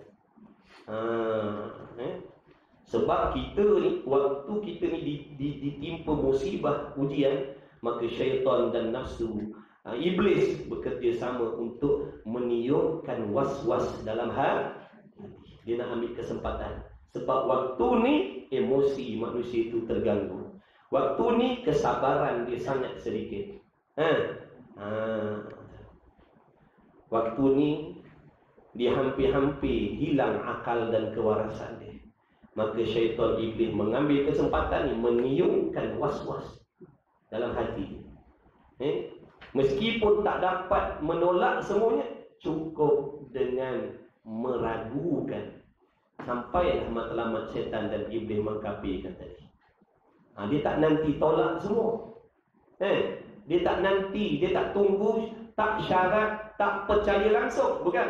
S1: Sebab kita ni, waktu kita ni ditimpa musibah, ujian, maka syaitan dan nafsu, iblis bekerja sama untuk meniupkan was-was dalam hati. Dia nak ambil kesempatan Sebab waktu ni emosi manusia itu terganggu. Waktu ni kesabaran dia sangat sedikit. Waktu ni dia hampir-hampir hilang akal dan kewarasan dia. Maka syaitan iblis mengambil kesempatan ni meniupkan was-was dalam hati. Meskipun tak dapat menolak semuanya, cukup dengan meragukan. Sampailah matlamat syaitan dan iblis mengkafirkan tadi. Dia tak nanti tolak semua. Dia tak nanti, dia tak tunggu, tak syarat, tak percaya langsung. Bukan.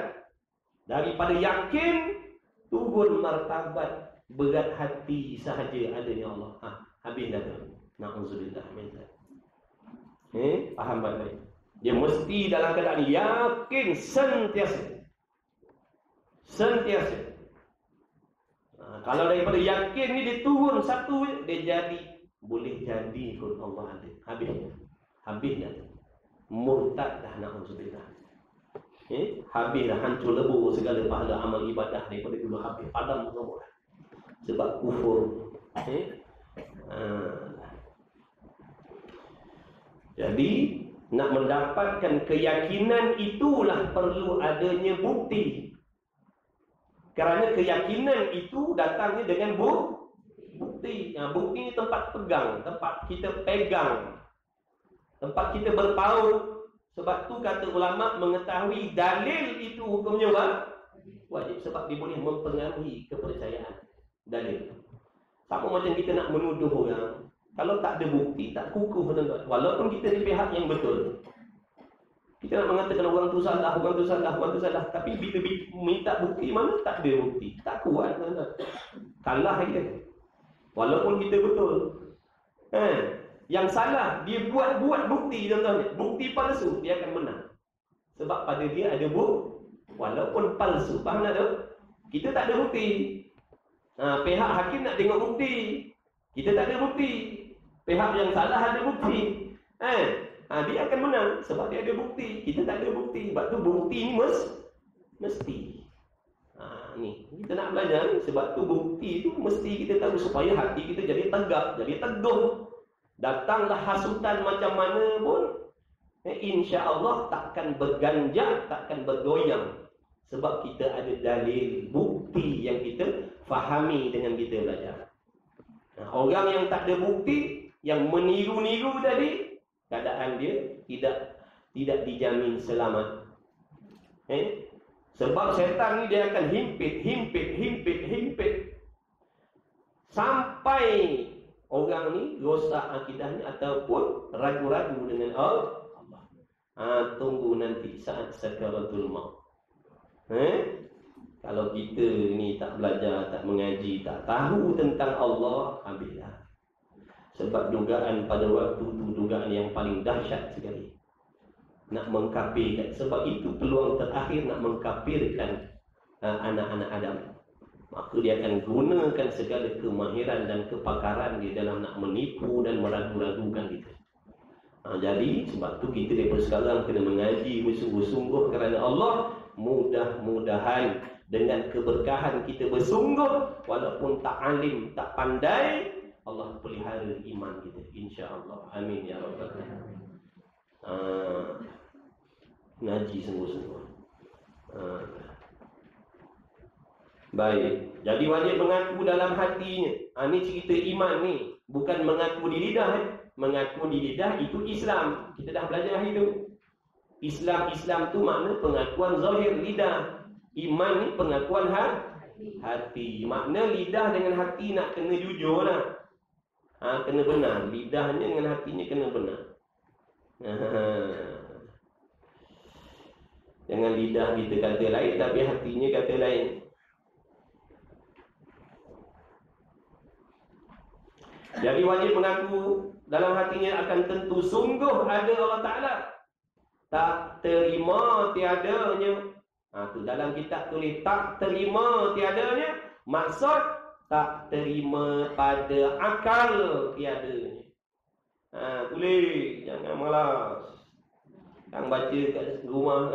S1: Daripada yakin, turun martabat berat hati sahaja adanya Allah. Habis dah tu. Na'udzubillah min dzalik. Faham baik? Dia mesti dalam keadaan yakin sentiasa. Kalau daripada yakin ni dia turun satu, dia jadi, boleh jadi pun Allah ada. Habis dah. Murtad dah, na'udzubillah. Habis dah, hancur lebur segala pahala amal ibadah daripada dulu, habis padam semua. Sebab kufur. Jadi nak mendapatkan keyakinan itulah perlu adanya bukti. Kerana keyakinan itu datangnya dengan bukti. Bukti ni tempat pegang, tempat kita pegang, tempat kita berpaut. Sebab tu kata ulama, mengetahui dalil itu hukumnya wajib. Sebab dia boleh mempengaruhi kepercayaan dalil. Sama macam kita nak menuduh orang, kalau tak ada bukti, tak kukuh tuan-tuan. Walaupun kita di pihak yang betul, kita nak mengatakan orang tu salah, orang tu salah. Tapi bila minta bukti, mana tak ada bukti, tak kuat tuan-tuan. Kalah kita. Walaupun kita betul. Yang salah, dia buat bukti tuan-tuan. Bukti palsu, dia akan menang. Sebab pada dia ada bukti. Walaupun palsu, faham tak tu? Kita tak ada bukti. Pihak hakim nak tengok bukti, kita tak ada bukti. Pihak yang salah ada bukti. Dia akan menang sebab dia ada bukti. Kita tak ada bukti. Sebab tu bukti ni mesti. Ni kita nak belajar ni. Sebab tu bukti tu mesti kita tahu supaya hati kita jadi tegak, jadi teguh. Datanglah hasutan macam mana pun, insya-Allah takkan berganjak, takkan bergoyang. Sebab kita ada dalil, bukti yang kita fahami dengan kita belajar. Orang yang tak ada bukti, yang meniru-niru tadi, keadaan dia tidak dijamin selamat. Sebab syaitan ni dia akan himpit sampai orang ni rosak akidahnya ataupun ragu-ragu dengan Allah. Tunggu nanti saat sakaratul maut. Kalau kita ni tak belajar, tak mengaji, tak tahu tentang Allah, habislah. Sebab dugaan pada waktu itu dugaan yang paling dahsyat sekali. Nak mengkafirkan. Sebab itu peluang terakhir nak mengkafirkan anak-anak Adam. Maka dia akan gunakan segala kemahiran dan kepakaran dia dalam nak menipu dan meragu-ragukan kita. Jadi sebab tu kita daripada sekarang kena mengaji bersungguh-sungguh kerana Allah. Mudah-mudahan dengan keberkahan kita bersungguh, walaupun tak alim, tak pandai, Allah pelihara iman kita, insya-Allah. Amin ya rabbal alamin. Ngaji sungguh-sungguh. Baik. Jadi wajib mengaku dalam hatinya. Ni cerita iman ni, bukan mengaku di lidah. Mengaku di lidah itu Islam. Kita dah belajar itu. Islam tu makna pengakuan zahir lidah. Iman ni pengakuan hati. Makna lidah dengan hati nak kena jujur lah. Kena benar. Lidahnya dengan hatinya kena benar. Jangan lidah kita kata lain tapi hatinya kata lain. Jadi wajib mengaku dalam hatinya akan tentu sungguh ada Allah Ta'ala. Tak terima tiadanya. Tu dalam kitab tulis tak terima tiadanya. Maksud tak terima pada akal tiadanya. Tulis, jangan malas. Kang baca kat rumah,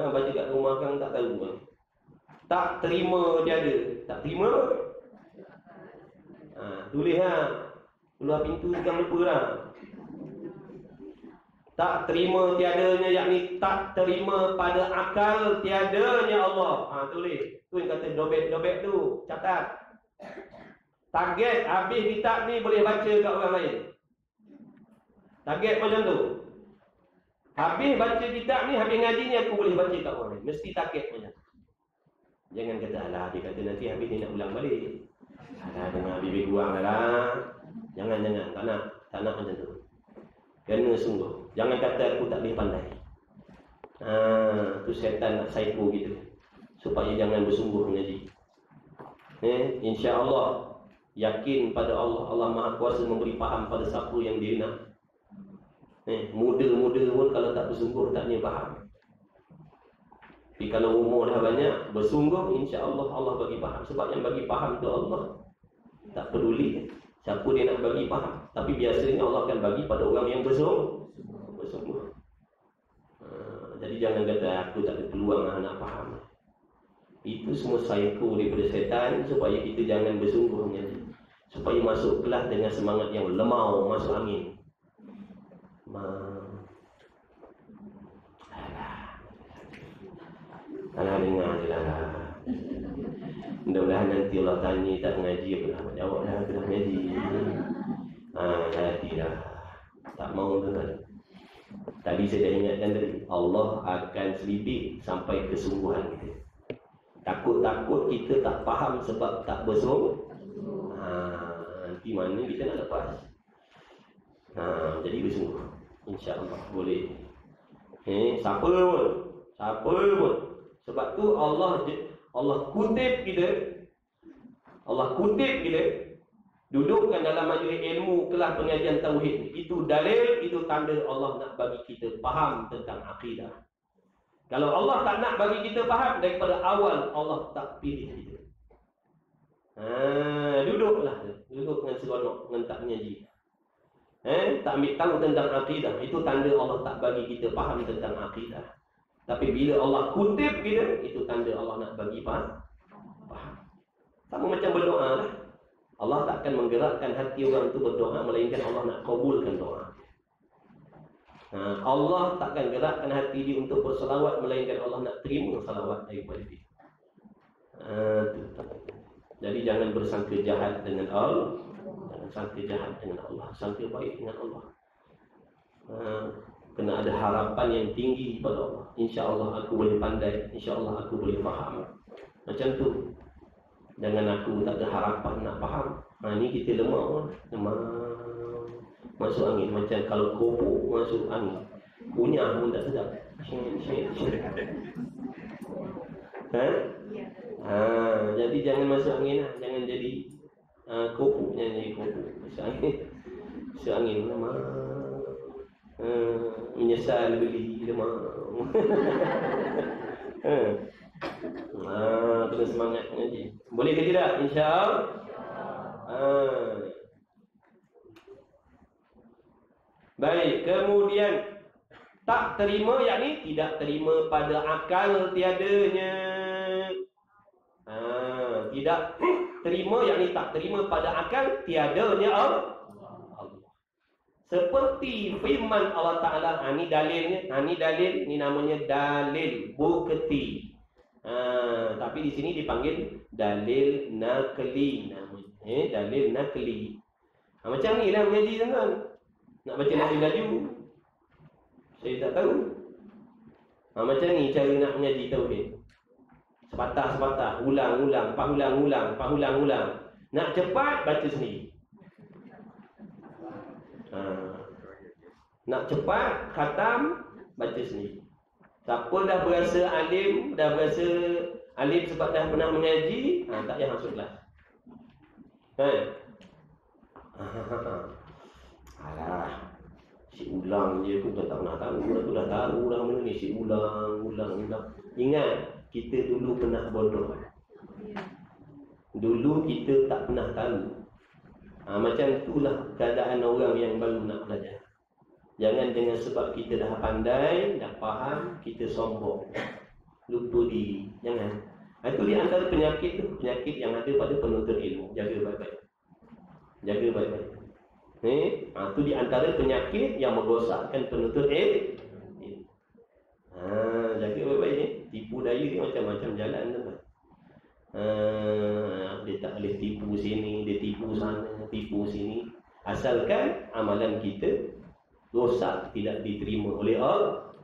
S1: kang tak tahu. Tak terima tiada. Tak terima. Tulis keluar pintu jangan lupa lah. Tak terima tiadanya, yakni tak terima pada akal tiadanya Allah. Tulis. Tu yang kata dobek tu, catat. Target habis kitab ni boleh baca kat orang lain. Target macam tu. Habis baca kitab ni, habis ngaji ni aku boleh baca kat orang lain. Mesti target macam tu. Jangan kata alah, dia kata nanti habis ni nak ulang balik. Alah, dengar bibir kurang lah. Jangan, tak nak macam tu. Kena sungguh. Jangan kata aku tak boleh pandai. Tu syaitan nak psycho kita. Supaya jangan bersungguh mengaji. InsyaAllah, yakin pada Allah. Allah Maha Kuasa memberi faham pada siapa yang dia nak. Muda-muda pun kalau tak bersungguh tak punya faham. Tapi kalau umur dah banyak, bersungguh, insya-Allah Allah bagi faham. Sebab yang bagi faham tu Allah. Tak peduli siapa dia nak bagi faham. Tapi biasanya Allah akan bagi pada orang yang bersungguh. Jadi jangan kata aku tak ada peluang nak faham. Itu semua psycho daripada setan supaya kita jangan bersungguh mengaji. Supaya masuk kelas dengan semangat yang lemau, masuk angin. Alah dengar je lah. Mudah-mudahan nanti Allah tanya tak mengaji apa dah. Jawab dah aku dah mengaji. Jadi dah. Tak mau dengar. Tadi saya dah ingatkan tadi. Allah akan selidik sampai kesungguhan kita. Takut-takut kita tak faham sebab tak bersungguh. Nanti mana kita nak lepas. Jadi bersungguh. InsyaAllah boleh. Siapa pun. Sebab tu Allah kutip kita. Allah kutip kita. Dudukkan dalam majlis ilmu kelas pengajian tauhid. Itu dalil, itu tanda Allah nak bagi kita faham tentang akidah. Kalau Allah tak nak bagi kita faham, daripada awal Allah tak pilih kita. Duduk dengan seronok, dengan tak mengaji. Tak ambil tahu tentang akidah. Itu tanda Allah tak bagi kita faham tentang akidah. Tapi bila Allah kutip kita, itu tanda Allah nak bagi faham. Sama macam berdoa lah. Allah tak akan menggerakkan hati orang itu berdoa, melainkan Allah nak kabulkan doa. Allah tak akan gerakkan hati dia untuk berselawat, melainkan Allah nak terima salawat daripada dia. Jadi jangan bersangka jahat dengan Allah. Jangan sangka jahat dengan Allah. Sangka baik dengan Allah. Kena ada harapan yang tinggi pada Allah. InsyaAllah aku boleh pandai. InsyaAllah aku boleh faham. Macam tu. Jangan aku tak ada harapan nak faham. Ni kita lemah. Masuk angin. Macam kalau kopok masuk angin. Punya pun tak sedap. Jadi jangan masuk angin lah. Jangan jadi kopok. Jangan jadi kopok. Masuk angin lemah. Menyesal beli lemah. Kena semangat mengaji. Boleh ke tidak? InsyaAllah. Baik, kemudian tak terima, yakni tidak terima pada akal tiadanya. Tidak terima, yakni tak terima pada akal tiadanya Allah. Seperti firman Allah Ta'ala. Ini dalilnya. Ini dalil. Ini namanya dalil bukti. Tapi di sini dipanggil dalil nakli namanya. Dalil nakli. Macam ni lah mengaji tuan-tuan. Nak baca laju-laju. Saya tak tahu. Macam ni cara nak mengaji tauhid. Sepatah-sepatah. Ulang-ulang. Ulang-ulang. Nak cepat, baca sendiri. Nak cepat, khatam, baca sendiri. Siapa dah berasa alim, sebab dah pernah mengaji, tak payah masuk kelas. Alah, si ulang je aku tak pernah tahu. Aku dah tahu dah benda ni, si ulang. Ingat, kita dulu pernah bodoh. Dulu kita tak pernah tahu. Macam itulah keadaan orang yang baru nak belajar. Jangan dengan sebab kita dah pandai, dah faham, kita sombong, lupa diri. Jangan. Itu di antara penyakit tu, penyakit yang ada pada penuntut ilmu. Jaga baik-baik. Jaga baik-baik. Itu di antara penyakit yang merosakkan penuntut ilmu. Jaga baik-baik ni. Tipu daya ni macam-macam jalan tu. Dia tak boleh tipu sini, dia tipu sana, tipu sini. Asalkan amalan kita rosak, tidak diterima oleh Allah.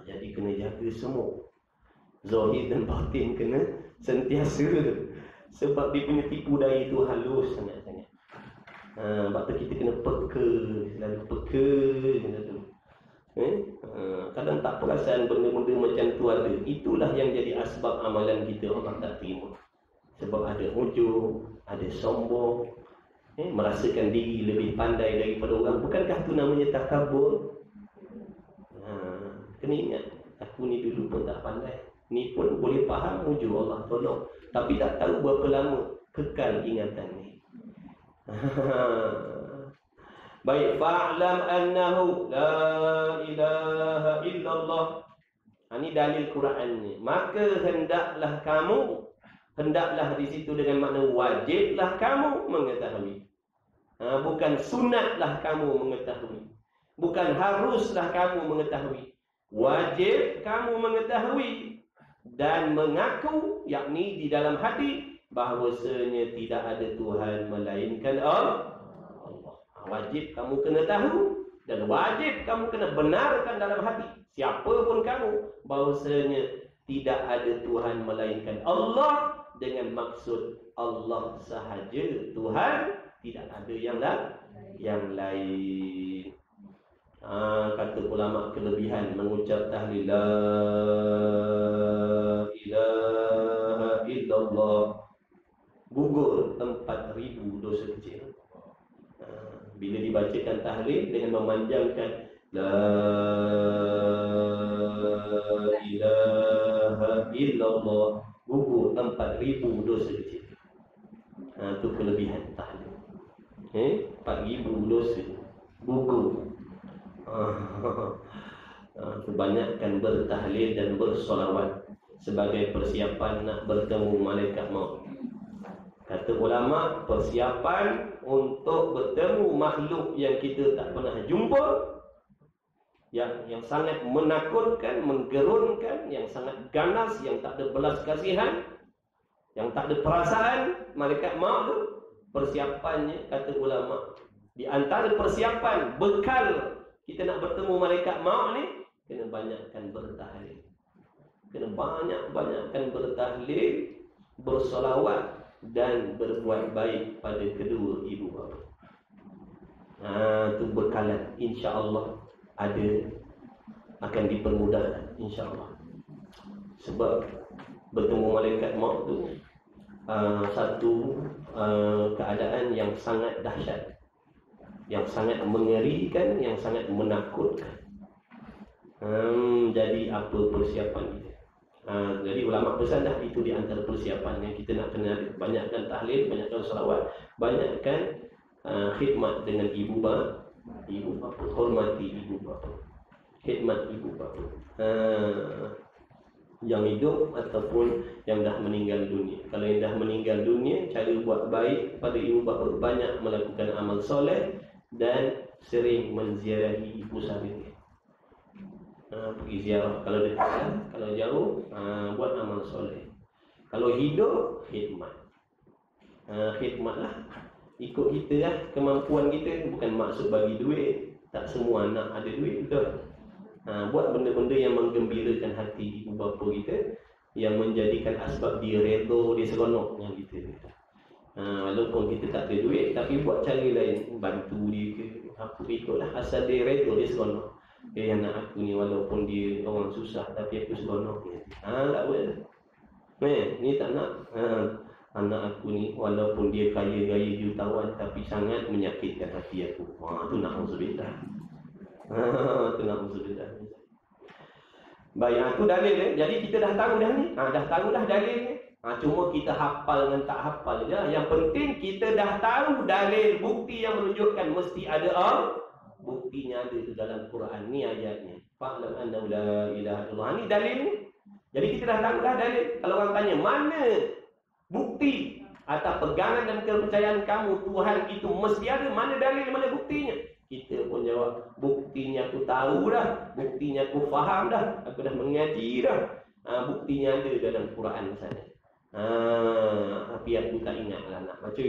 S1: Jadi kena jaga semua. Zahir dan batin kena sentiasa. Sebab dia punya tipu daya itu halus sangat-sangat. Sebab tu kita kena peka, selalu peka tu. Kadang tak perasan benda-benda macam tu ada. Itulah yang jadi asbab amalan kita Allah tak terima. Sebab ada ujub, ada sombong, merasakan diri lebih pandai daripada orang. Bukankah tu namanya takabur? Kena ingat, aku ni dulu pun tak pandai. Ni pun boleh faham ujub Allah tolong. Tapi tak tahu berapa lama kekal ingatan ni. Baik, fa'lam annahu la ilaha illallah. Ini dalil Quran ni. Maka hendaklah di situ dengan makna wajiblah kamu mengetahui. Bukan sunatlah kamu mengetahui. Bukan haruslah kamu mengetahui. Wajib kamu mengetahui dan mengaku, yakni di dalam hati, bahawasanya tidak ada Tuhan melainkan Allah. Wajib kamu kena tahu dan wajib kamu kena benarkan dalam hati, siapa pun kamu, bahawasanya tidak ada Tuhan melainkan Allah, dengan maksud Allah sahaja Tuhan, tidak ada yang lain. Kata ulama kelebihan mengucap tahlil la ilaha illallah, gugur 4,000 dosa kecil. Bila dibacakan tahlil dengan memanjangkan la ilaha illallah, gugur 4,000 dosa kecil. Itu kelebihan tahlil. 4,000 dosa gugur. Kebanyakan bertahlil dan bersolawat sebagai persiapan nak bertemu malaikat maut. Kata ulama, persiapan untuk bertemu makhluk yang kita tak pernah jumpa, yang sangat menakutkan, menggerunkan, yang sangat ganas, yang tak ada belas kasihan, yang tak ada perasaan, malaikat maut tu. Persiapannya, kata ulama, di antara persiapan bekal kita nak bertemu malaikat maut ni, kena banyakkan bertahlil. Kena banyak-banyakkan bertahlil, bersolawat dan berbuat baik pada kedua ibu bapa. Itu bekalan, insya-Allah ada, akan dipermudahkan insya-Allah. Sebab bertemu malaikat maut tu satu keadaan yang sangat dahsyat, yang sangat mengerikan, yang sangat menakutkan. Jadi apa persiapan kita? Jadi ulama pesan dah, itu di antara persiapan yang kita nak kena ada. Banyakkan tahlil, banyakkan salawat, banyakkan khidmat dengan ibu bapa, hormati ibu bapa, khidmat ibu bapa, yang hidup ataupun yang dah meninggal dunia. Kalau yang dah meninggal dunia, cara buat baik pada ibu bapa, banyak melakukan amal soleh dan sering menziarahi ibu sahibnya. Pergi ziarah kalau dekat, kalau jauh buat amal soleh. Kalau hidup, khidmat. Khidmatlah, ikut kita lah, kemampuan kita. Bukan maksud bagi duit, tak semua anak ada duit, betul. Buat benda-benda yang menggembirakan hati ibu bapa kita, yang menjadikan asbab dia redha, dia seronok dengan kita. Walaupun kita tak ada duit, tapi buat cara lain, bantu dia ke apa, ikutlah, asal dia redha, dia seronok. Anak aku ni walaupun dia orang susah, tapi aku seronok dia. Tak boleh. Ni tak nak. Anak aku ni walaupun dia kaya-kaya jutawan, tapi sangat menyakitkan hati aku. Tu na'udzubillah. Tu na'udzubillah. Baik, tu dalil ni. Jadi kita dah tahu dah ni. Dah tahu dah dalil ni. Cuma kita hafal dengan tak hafal je. Yang penting kita dah tahu dalil, bukti yang menunjukkan mesti ada Allah. Buktinya ada tu dalam Quran ni ayatnya. Fa'lam annahu la ilaha illallah. Ni dalil ni. Jadi kita dah tahu dah dalil. Kalau orang tanya mana bukti
S2: atas pegangan dan kepercayaan kamu Tuhan itu mesti ada. Mana dalil, mana buktinya? Kita pun jawab, buktinya aku tahu dah, buktinya aku faham dah, aku dah mengaji dah. Buktinya ada dalam Quran sana. Tapi aku tak ingat lah nak baca.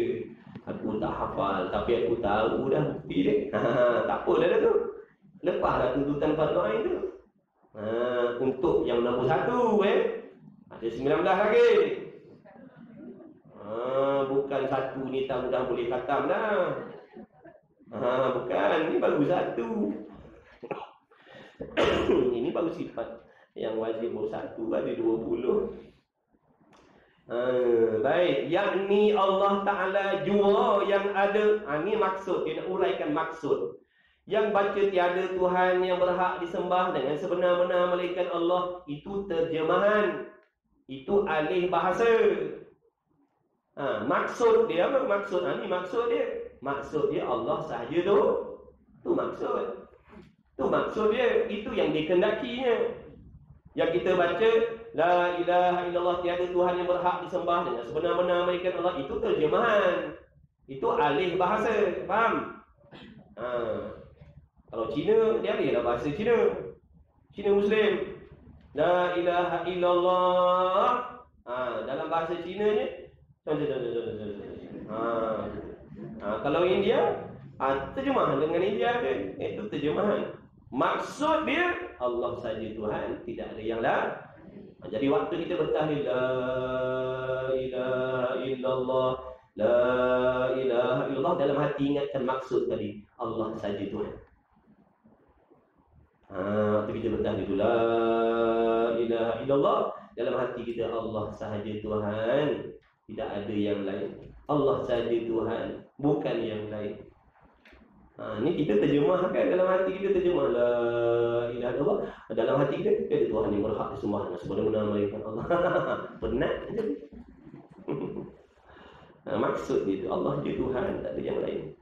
S2: Aku tak hafal, tapi aku tahu dah bukti dia. Tak apa dah tu. Lepaslah tuntutan fardu ain tu. Untuk yang nombor 1 ada 19 lagi. Bukan 1 ni tak mudah boleh khatam dah. Bukan, ni baru 1. Ini baru sifat yang wajib baru 1, ada 20. Baik, yakni Allah Ta'ala jua yang ada. Ini maksud, dia nak uraikan maksud. Yang baca tiada Tuhan yang berhak disembah dengan sebenar-benar melainkan Allah. Itu terjemahan, itu alih bahasa. Maksud dia apa? Maksud, ini maksud dia. Maksud dia Allah sahaja tu. Tu maksud. Tu maksud dia. Itu yang dikehendakinya. Yang kita baca, La ilaha illallah, tiada Tuhan yang berhak disembah dengan sebenar-benar melainkan Allah. Itu terjemahan. Itu alih bahasa. Faham? Kalau Cina, dia alihlah bahasa Cina. Cina Muslim. La ilaha illallah. Dalam bahasa Cina ni. Kalau India, terjemahan dengan India dia. Itu terjemahan. Maksud dia, Allah saja Tuhan, tidak ada yang lain. Jadi waktu kita bertahlil, La ilaha illallah, La ilaha illallah, dalam hati ingatkan maksud tadi, Allah saja Tuhan. Waktu kita bertahlil, La ilaha illallah, dalam hati kita Allah sahaja Tuhan, tidak ada yang lain. Allah sahaja Tuhan, bukan yang lain. Ni kita terjemahkan dalam hati kita, terjemah La ilaha illallah. Dalam hati kita, ada Tuhan yang berhak disembah sebenar-benar melainkan Allah. Penat je. Maksud dia tu, Allah je Tuhan, tak ada yang lain.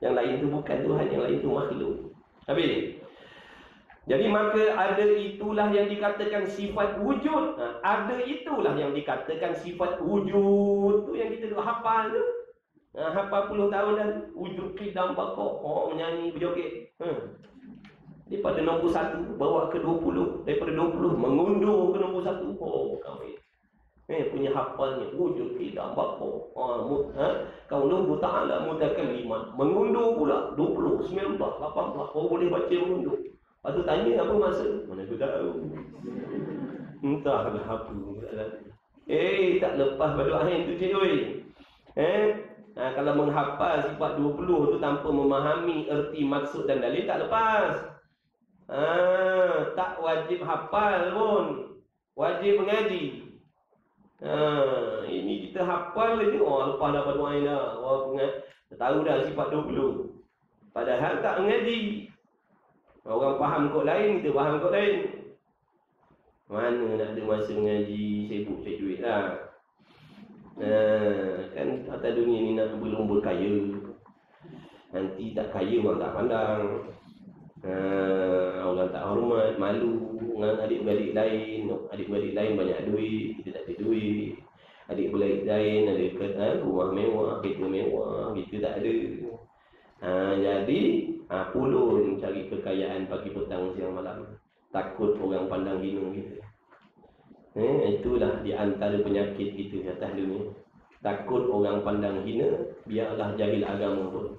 S2: Yang lain tu bukan Tuhan, yang lain tu makhluk. Habis. Jadi maka ada itulah yang dikatakan sifat wujud. Ada itulah yang dikatakan sifat wujud. Tu yang kita duk hafal tu. Hafal puluh tahun dah. Wujud qidam bakok. Menyanyi, berjoget. Daripada nombor 1 bawa ke 20. Daripada 20 mengundur ke nombor 1. Kawin. Punya hafalnya. Wujud qidam bakok. Kau nunggu ta'ala mutakalliman. Mengundur pula. 20, 19, 18. Kau boleh baca mengundur. Lepas tu tanya apa maksud? Mana aku tahu. Entahlah apa. Tak lepas balik akhir tu cik oi. Kalau menghafal sifat 20 tu tanpa memahami erti maksud dan dalil, tak lepas. Tak wajib hafal pun. Wajib mengaji. Ini kita hafal je. Lepas dah pada akhir dah. Tahu dah sifat 20. Padahal tak mengaji. Orang faham kod lain, kita faham kod lain. Mana nak ada masa mengaji, sibuk cari duit lah. Kan atas dunia ni nak berlumba kaya. Nanti tak kaya orang tak pandang. Orang tak hormat, malu dengan adik-beradik lain. Adik-beradik lain banyak duit, kita tak ada duit. Adik-beradik lain ada rumah mewah, kereta mewah, kita tak ada. Jadi pulun cari kekayaan pagi petang siang malam. Takut orang pandang hina kita. Itulah di antara penyakit kita atas dunia. Takut orang pandang hina, biarlah jahil agama pun.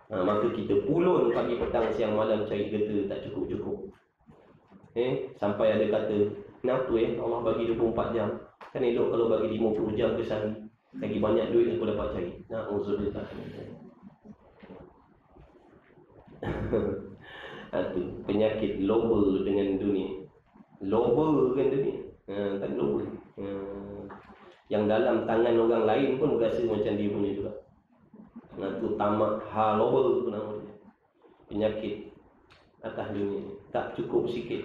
S2: Maka kita pulun pagi petang siang malam cari kereta tak cukup-cukup. Sampai ada kata, kenapa Allah bagi 24 jam? Kan elok kalau bagi 50 jam ke sehari. Lagi banyak duit aku dapat cari. Na'udzubillah. Itu penyakit loba dengan dunia. Loba dengan dunia. Tak loba. Yang dalam tangan orang lain pun berasa macam dia punya juga. Itu tamak loba tu nama dia. Penyakit atas dunia. Tak cukup sikit.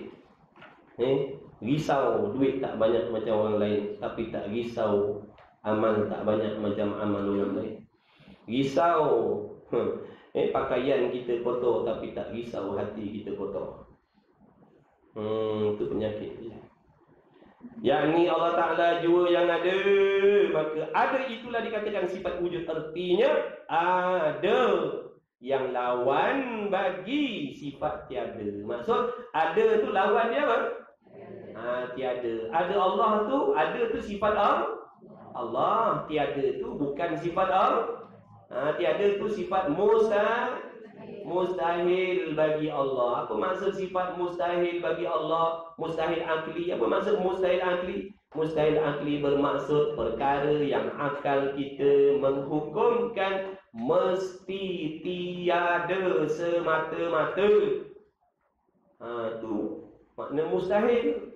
S2: Risau duit tak banyak macam orang lain, tapi tak risau amal tak banyak macam amal orang lain. Risau pakaian kita kotor, tapi tak risau hati kita kotor. Itu penyakit dia. yakni Allah Ta'ala jua yang ada, maka ada itulah dikatakan sifat wujud. Artinya ada yang lawan bagi sifat tiada. Maksud ada tu lawan dia apa? Tiada. Ada Allah tu, ada tu sifat Allah. Tiada tu bukan sifat Allah. Tiada tu sifat mustahil bagi Allah. Apa maksud sifat mustahil bagi Allah? Mustahil akli. Apa maksud mustahil akli? Mustahil akli bermaksud perkara yang akal kita menghukumkan mesti tiada semata-mata. Tu makna mustahil.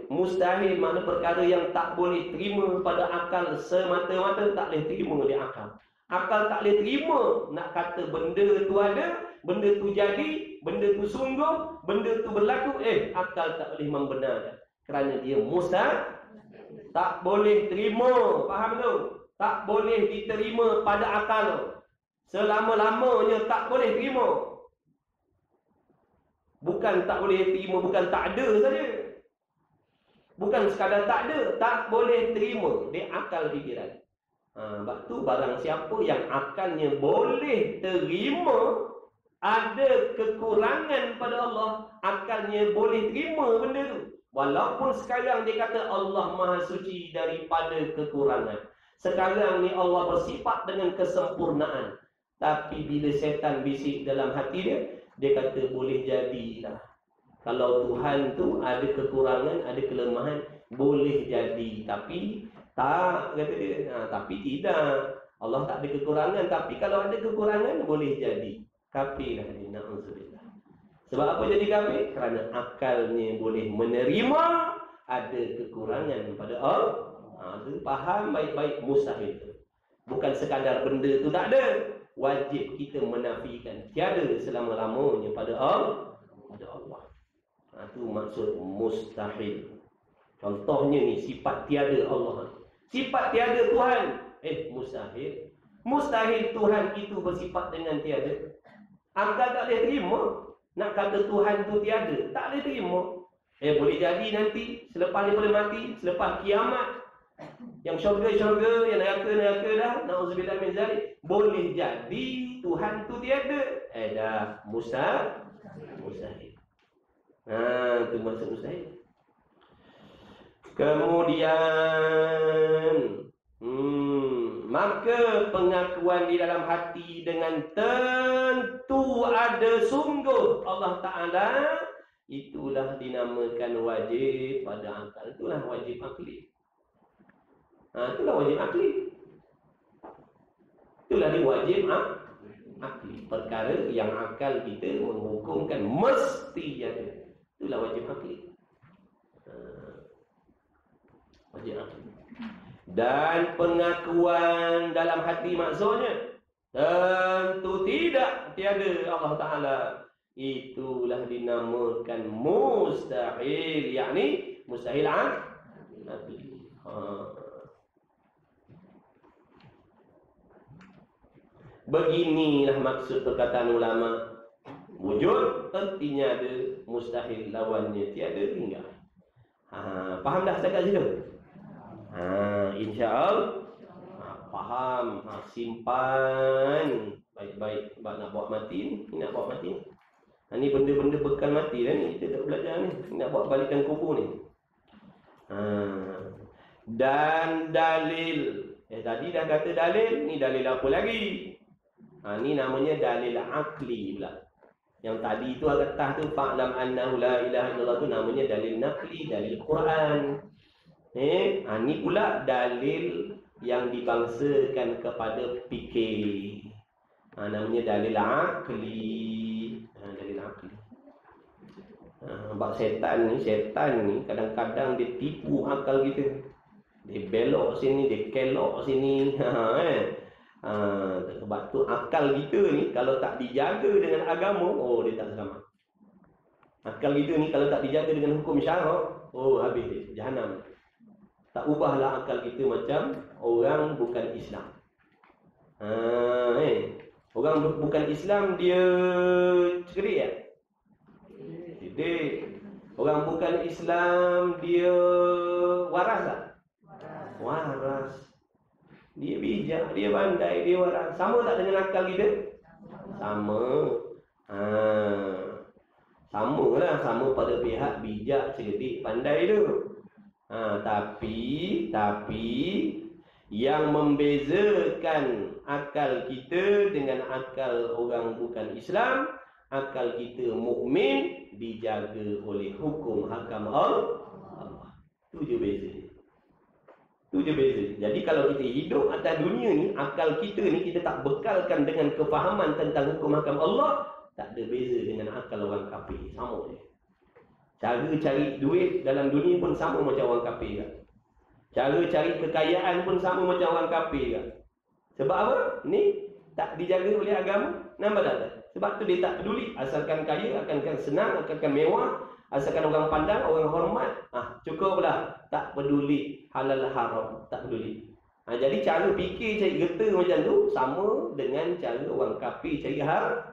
S2: Mustahil makna perkara yang tak boleh terima pada akal semata-mata, tak boleh terima di akal. Akal tak boleh terima nak kata benda tu ada, benda tu jadi, benda tu sungguh, benda tu berlaku. Akal tak boleh membenarkan. Kerana dia mustahil. Tak boleh terima. Faham tu? Tak boleh diterima pada akal. Selama-lamanya tak boleh terima. Bukan tak boleh terima, bukan tak ada saja. Bukan sekadar tak ada, tak boleh terima di akal fikiran. Sebab tu barang siapa yang akalnya boleh terima ada kekurangan pada Allah, akalnya boleh terima benda tu. Walaupun sekarang dia kata Allah Maha Suci daripada kekurangan. Sekarang ni Allah bersifat dengan kesempurnaan. Tapi bila setan bisik dalam hati dia kata boleh jadilah. Kalau Tuhan tu ada kekurangan, ada kelemahan, boleh jadi. Tapi tak, kata dia. Tapi tidak. Allah tak ada kekurangan. Tapi kalau ada kekurangan, boleh jadi. Kafirlah dia. Na'udzubillah. Sebab apa jadi kafir? Kerana akalnya boleh menerima ada kekurangan pada Allah. Faham baik-baik mustahil itu. Bukan sekadar benda tu tak ada. Wajib kita menafikan. Tiada selama-lamanya pada Allah. Itu maksud mustahil. Contohnya ni sifat tiada Allah. Sifat tiada Tuhan. Mustahil. Mustahil Tuhan itu bersifat dengan tiada. Akal tak boleh terima. Nak kata Tuhan tu tiada, tak boleh terima. Boleh jadi nanti selepas daripada mati, selepas kiamat, yang syurga, yang neraka dah, na'udzubillah min zalik, boleh jadi Tuhan tu tiada. Dah mustahil. Itu maksud mustahil. Kemudian maka pengakuan di dalam hati dengan tentu ada sungguh Allah Ta'ala, itulah dinamakan wajib pada akal. Itulah wajib akli. Itulah wajib akli. Itulah dia wajib akli. Perkara yang akal kita menghukumkan mesti ada. Itulah wajib akli. Wajib akli. Dan pengakuan dalam hati maksudnya tentu tiada Allah Ta'ala, itulah dinamakan mustahil, yakni mustahil akli. Beginilah maksud perkataan ulama. Wujud artinya ada, mustahil lawannya tiada, tinggal. Faham dah setakat situ? InsyaAllah faham. Simpan baik-baik. Sebab nak bawa mati ni. Nak bawa mati ni. Ni benda-benda bekal mati dah ni. Kita tak belajar ni. Nak bawa balikkan kubur ni. Dan dalil. Tadi dah kata dalil. Ni dalil apa lagi? Ni namanya dalil akli pula. Yang tadi tu atas tu fa'lam annahu la ilaha illallah tu namanya dalil naqli, dalil Quran. Ni pula dalil yang dibangsakan kepada fikir. Namanya dalil akli. Dalil akli. Sebab setan ni kadang-kadang dia tipu akal kita. Dia belok sini, dia kelok sini. Sebab tu akal kita ni kalau tak dijaga dengan agama, dia tak selamat. Akal kita ni kalau tak dijaga dengan hukum syarak, habis dia, jahanam. Tak ubahlah akal kita macam orang bukan Islam. Orang bukan Islam dia cerdik ya? Cerdik. Orang bukan Islam dia waras tak? Waras. Dia bijak, dia pandai, dia waras. Sama tak dengan akal kita? Sama. Sama lah, sama pada pihak bijak, cerdik, pandai tu. Tapi yang membezakan akal kita dengan akal orang bukan Islam, akal kita mukmin dijaga oleh hukum hakam Allah. Itu je beza. Jadi kalau kita hidup atas dunia ni, akal kita ni kita tak bekalkan dengan kefahaman tentang hukum hakam Allah, tak ada beza dengan akal orang kafir. Sama je. Cara cari duit dalam dunia pun sama macam orang kafir kan. Cara cari kekayaan pun sama macam orang kafir kan. Sebab apa? Ni tak dijaga oleh agama. Nampak tak? Sebab tu dia tak peduli. Asalkan kaya, asalkan senang, asalkan mewah, asalkan orang pandang, orang hormat, cukuplah. Tak peduli halal haram, tak peduli. Jadi cara fikir cari getah macam tu sama dengan cara orang kafir cari harta.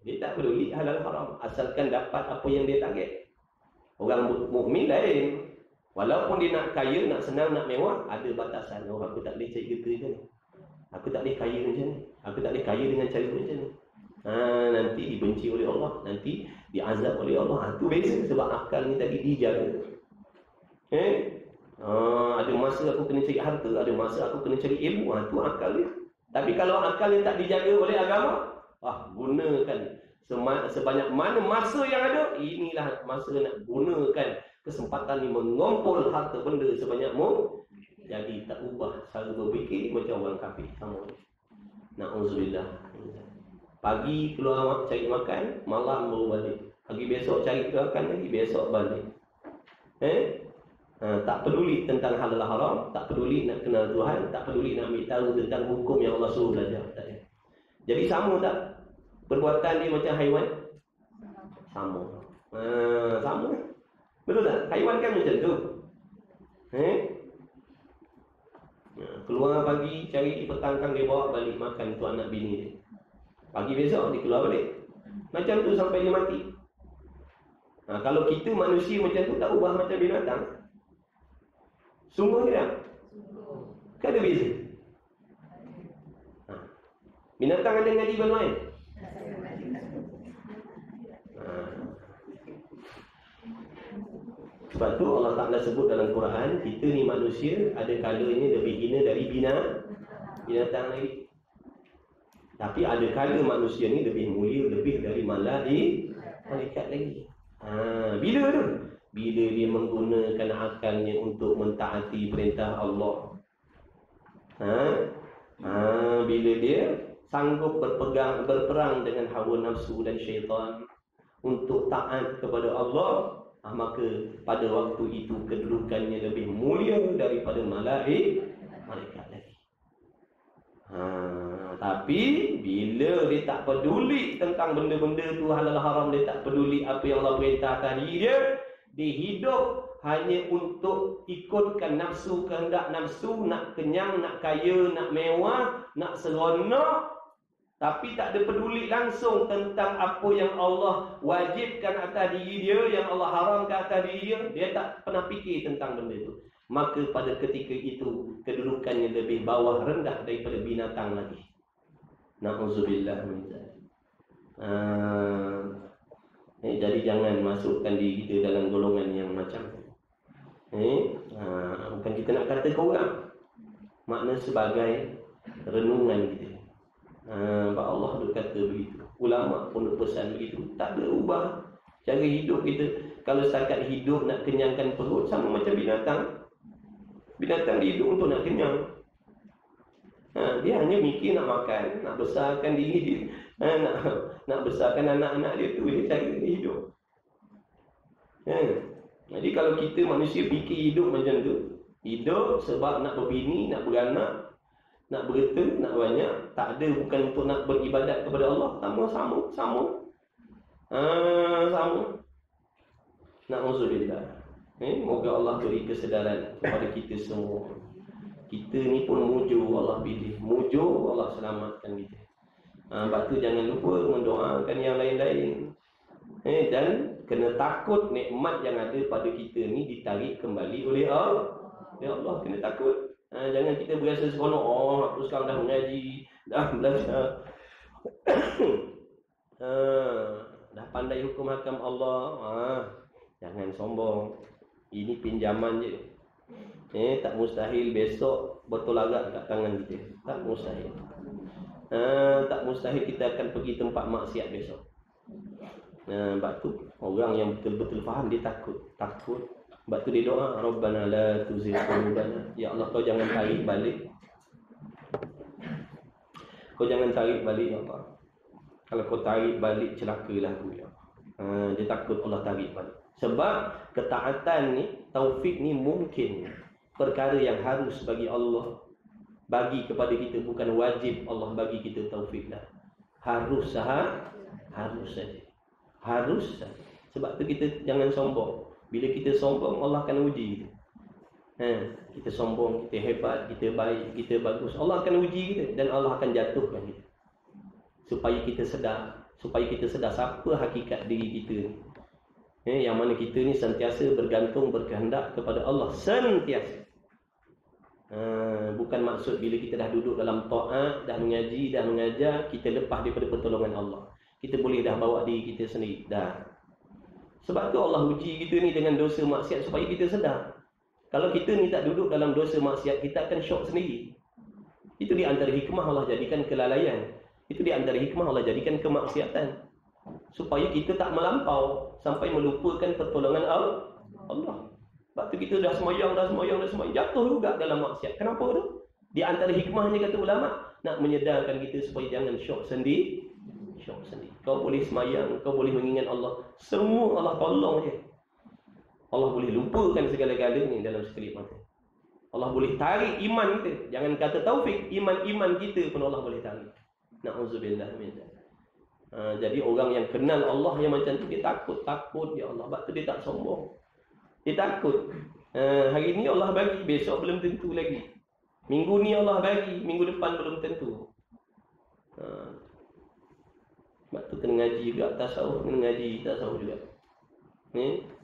S2: Dia tak peduli halal haram, asalkan dapat apa yang dia target. Orang mukmin lain. Walaupun dia nak kaya, nak senang, nak mewah, ada batasan. Aku tak boleh cari getah macam ni. Aku tak boleh kaya macam ni. Aku tak boleh kaya dengan cara macam ni. Nanti dibenci oleh Allah, nanti diazab oleh Allah. Itu beza sebab akal ni tadi dijaga. Ada masa aku kena cari harta, ada masa aku kena cari ilmu. Itu akal dia. Tapi kalau akal yang tak dijaga oleh agama, gunakan sebanyak mana masa yang ada. Inilah masa nak gunakan kesempatan ni mengumpul harta benda sebanyak mungkin. Jadi tak ubah cara berfikir macam orang kafir. Sama. Na'udzubillah. Pagi keluar cari makan, malam baru balik. Pagi besok cari makan lagi, besok balik. Tak peduli tentang halal haram, tak peduli nak kenal Tuhan, tak peduli nak ambil tahu tentang hukum yang Allah suruh belajar. Tak ada. Jadi sama tak perbuatan dia macam haiwan? Sama. Sama. Betul tak? Haiwan kan macam tu. Keluar pagi cari petang dia bawa balik makan tu anak bini dia. Pagi besok dia keluar balik. Macam tu sampai dia mati. Kalau kita manusia macam tu tak ubah macam binatang. Sungguh tidak? Kan ada beza. Binatang ada ngaji main. Sebab tu Allah Ta'ala sebut dalam Quran, kita ni manusia ada kalanya lebih hina dari binatang lagi. Tapi ada kala manusia ni lebih mulia, lebih dari malaikat lagi. Bila tu? Bila dia menggunakan akalnya untuk mentaati perintah Allah. Bila dia sanggup berperang dengan hawa nafsu dan syaitan untuk taat kepada Allah, maka pada waktu itu kedudukannya lebih mulia daripada malaikat lagi. Tapi bila dia tak peduli tentang benda-benda tu halal haram, dia tak peduli apa yang Allah perintah tadi, dia hidup hanya untuk ikutkan nafsu, kehendak nafsu, nak kenyang, nak kaya, nak mewah, nak seronok, tapi tak ada peduli langsung tentang apa yang Allah wajibkan atas diri dia, yang Allah haramkan atas diri dia. Dia tak pernah fikir tentang benda itu. Maka pada ketika itu kedudukannya lebih bawah, rendah daripada binatang lagi. Na'udzubillah min dzalik. Jadi jangan masukkan diri kita dalam golongan yang macam tu. Bukan kita nak kata korang, makna sebagai renungan kita. Allah berkata begitu, ulama pun berpesan begitu. Tak ada ubah cara hidup kita. Kalau setakat hidup nak kenyangkan perut, sama macam binatang. Binatang hidup untuk nak kenyang. Dia hanya mikir nak makan, nak besarkan diri dia, nak besarkan anak-anak dia, tu dia cari hidup. Jadi kalau kita manusia fikir hidup macam tu, hidup sebab nak berbini, nak beranak, nak berita, nak banyak, tak ada, bukan untuk nak beribadat kepada Allah. Sama. Na'udzubillah. Moga Allah beri kesedaran kepada kita semua. Kita ni pun mujur Allah pilih, mujur Allah selamatkan kita. Sebab tu jangan lupa mendoakan yang lain-lain. Dan Kena takut nikmat yang ada pada kita ni ditarik kembali oleh Allah. Ya Allah, kena takut. Jangan kita berasa seronok, aku sekarang dah mengaji, dah belajar. Dah pandai hukum hakam Allah. Jangan sombong. Ini pinjaman je. Tak mustahil besok bertolak kat tangan kita. Tak mustahil. Tak mustahil kita akan pergi tempat maksiat besok. Sebab tu orang yang betul-betul faham dia takut. Sebab tu dia doa, Rabbana la tuzigh qulubana. Ya Allah, kau jangan tarik balik. Kau jangan tarik balik, ya Allah. Kalau kau tarik balik, celakalah aku, ya Allah. Dia takut Allah tarik balik. Sebab ketaatan ni, taufik ni mungkin perkara yang harus bagi Allah bagi kepada kita, bukan wajib Allah bagi kita taufik dah. Harus saja. Sebab tu kita jangan sombong. Bila kita sombong, Allah akan uji kita. Kita sombong, kita hebat, kita baik, kita bagus, Allah akan uji kita dan Allah akan jatuhkan kita. Supaya kita sedar siapa hakikat diri kita ni. Yang mana kita ni sentiasa bergantung, berkehendak kepada Allah, sentiasa. Bukan maksud bila kita dah duduk dalam taat, dah mengaji, dah mengajar, kita lepas daripada pertolongan Allah. Kita boleh dah bawa diri kita sendiri. Dah. Sebab tu Allah uji kita ni dengan dosa maksiat supaya kita sedar. Kalau kita ni tak duduk dalam dosa maksiat, kita akan syok sendiri. Itu di antara hikmah Allah jadikan kelalaian. Itu di antara hikmah Allah jadikan kemaksiatan. Supaya kita tak melampau sampai melupakan pertolongan Allah. Sebab tu kita dah semayang, jatuh juga dalam maksiat. Kenapa tu? Di antara hikmahnya kata ulama, nak menyedarkan kita supaya jangan syok sendiri. Kau boleh semayang, kau boleh mengingat Allah, semua Allah tolong je. Allah boleh lupakan segala-galanya dalam sekelip mata. Allah boleh tarik iman kita. Jangan kata taufik, iman kita pun Allah boleh tarik. Na'udzubillah min dzalik. Jadi orang yang kenal Allah yang macam tu, dia takut ya Allah. Sebab tu dia tak sombong. Dia takut. Hari ni Allah bagi, besok belum tentu lagi. Minggu ni Allah bagi, minggu depan belum tentu. Sebab tu kena ngaji juga, tasawuf kena ngaji, tasawuf juga.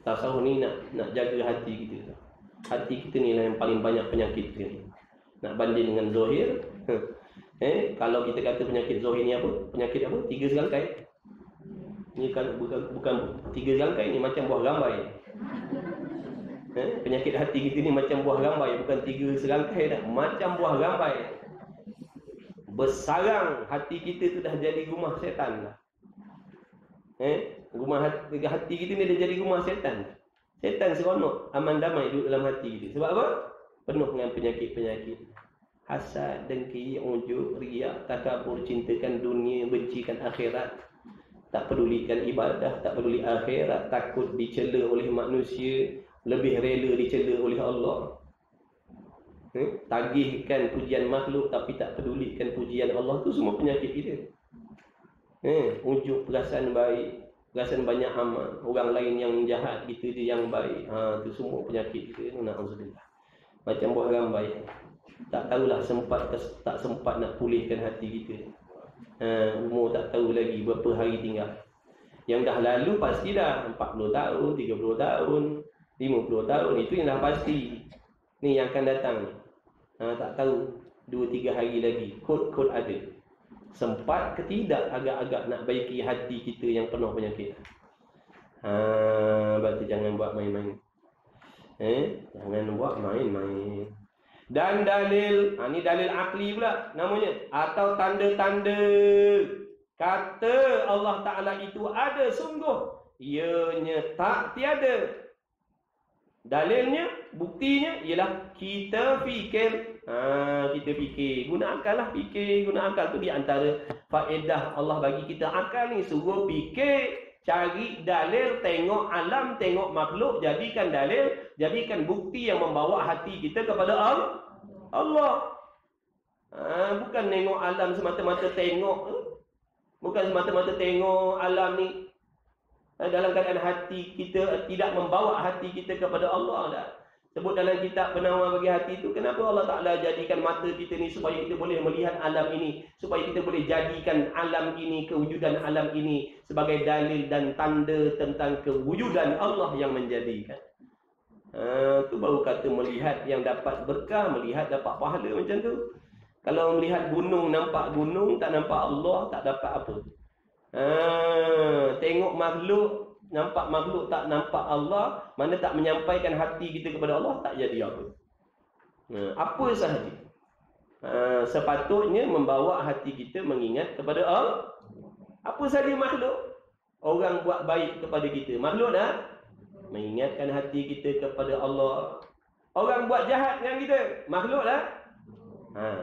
S2: Tasawuf ni nak jaga hati kita. Hati kita ni lah yang paling banyak penyakit kita ni. Nak banding dengan zahir. Kalau kita kata penyakit zahir ni apa? Penyakit apa? 3 serangkai. Ni kan bukan 3 serangkai ni macam buah rambai. Penyakit hati kita ni macam buah rambai, bukan 3 serangkai dah, macam buah rambai. Bersarang hati kita tu dah jadi rumah setan dah. Rumah hati kita ni dah jadi rumah setan. Setan seronok, aman damai duduk dalam hati kita. Sebab apa? Penuh dengan penyakit-penyakit. Hasad, dengki, ujub, riak, takabur, cintakan dunia, bencikan akhirat. Tak pedulikan ibadah, tak peduli akhirat, takut dicela oleh manusia, lebih rela dicela oleh Allah. Tagihkan pujian makhluk tapi tak pedulikan pujian Allah, tu semua penyakit kita. Ujub, perasaan baik, perasaan banyak amal, orang lain yang jahat, kita je yang baik. Tu semua penyakit kita. Na'udzubillah. Macam buah rambai. Tak tahulah tak sempat nak pulihkan hati kita. Umur tak tahu lagi berapa hari tinggal. Yang dah lalu pasti dah 40 tahun, 30 tahun, 50 tahun, itu yang dah pasti. Ni yang akan datang ni. Tak tahu 2-3 hari lagi. Kod ada. Sempat ke tidak agak-agak nak baiki hati kita yang penuh penyakit. Berarti jangan buat main-main. Jangan buat main-main. Dan dalil, ni dalil akli pula namanya, atau tanda-tanda kata Allah Ta'ala itu ada sungguh, ianya tak tiada. Dalilnya, buktinya ialah kita fikir. Kita fikir, guna akal lah, fikir, guna akal tu di antara faedah Allah bagi kita akal ni, suruh fikir, cari dalil, tengok alam, tengok makhluk, jadikan dalil, jadikan bukti yang membawa hati kita kepada Allah. Bukan tengok alam semata-mata tengok. Bukan semata-mata tengok alam ni dalam keadaan hati kita tidak membawa hati kita kepada Allah dah. Sebut dalam kitab penawar bagi hati itu, kenapa Allah Ta'ala jadikan mata kita ni supaya kita boleh melihat alam ini, supaya kita boleh jadikan alam ini, kewujudan alam ini sebagai dalil dan tanda tentang kewujudan Allah yang menjadikan. Itu baru kata melihat yang dapat berkah, melihat dapat pahala macam tu. Kalau melihat gunung, nampak gunung, tak nampak Allah, tak dapat apa. Tengok makhluk, nampak makhluk, tak nampak Allah, mana tak menyampaikan hati kita kepada Allah, tak jadi apa. Apa sahaja. Sepatutnya membawa hati kita mengingat kepada Allah. Apa sahaja makhluk, orang buat baik kepada kita, makhluk dah mengingatkan hati kita kepada Allah. Orang buat jahat dengan kita, makhluk dah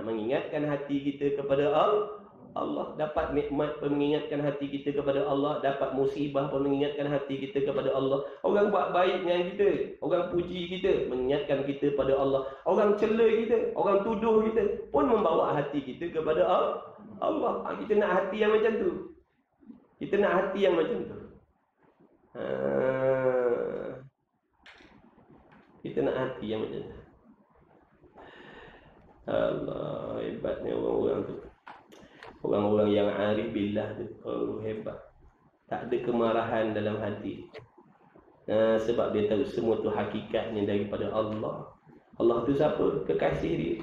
S2: mengingatkan hati kita kepada Allah. Dapat nikmat pun mengingatkan hati kita kepada Allah, dapat musibah pun mengingatkan hati kita kepada Allah. Orang buat baik dengan kita, orang puji kita, mengingatkan kita pada Allah. Orang cela kita, orang tuduh kita, pun membawa hati kita kepada Allah. Kita nak hati yang macam tu. Kita nak hati yang macam tu. Kita nak hati yang macam tu. Allah, hebatnya orang-orang tu. Orang-orang yang arif billah tu, hebat. Tak ada kemarahan dalam hati. Sebab dia tahu semua tu hakikatnya daripada Allah. Allah tu siapa? Kekasih dia.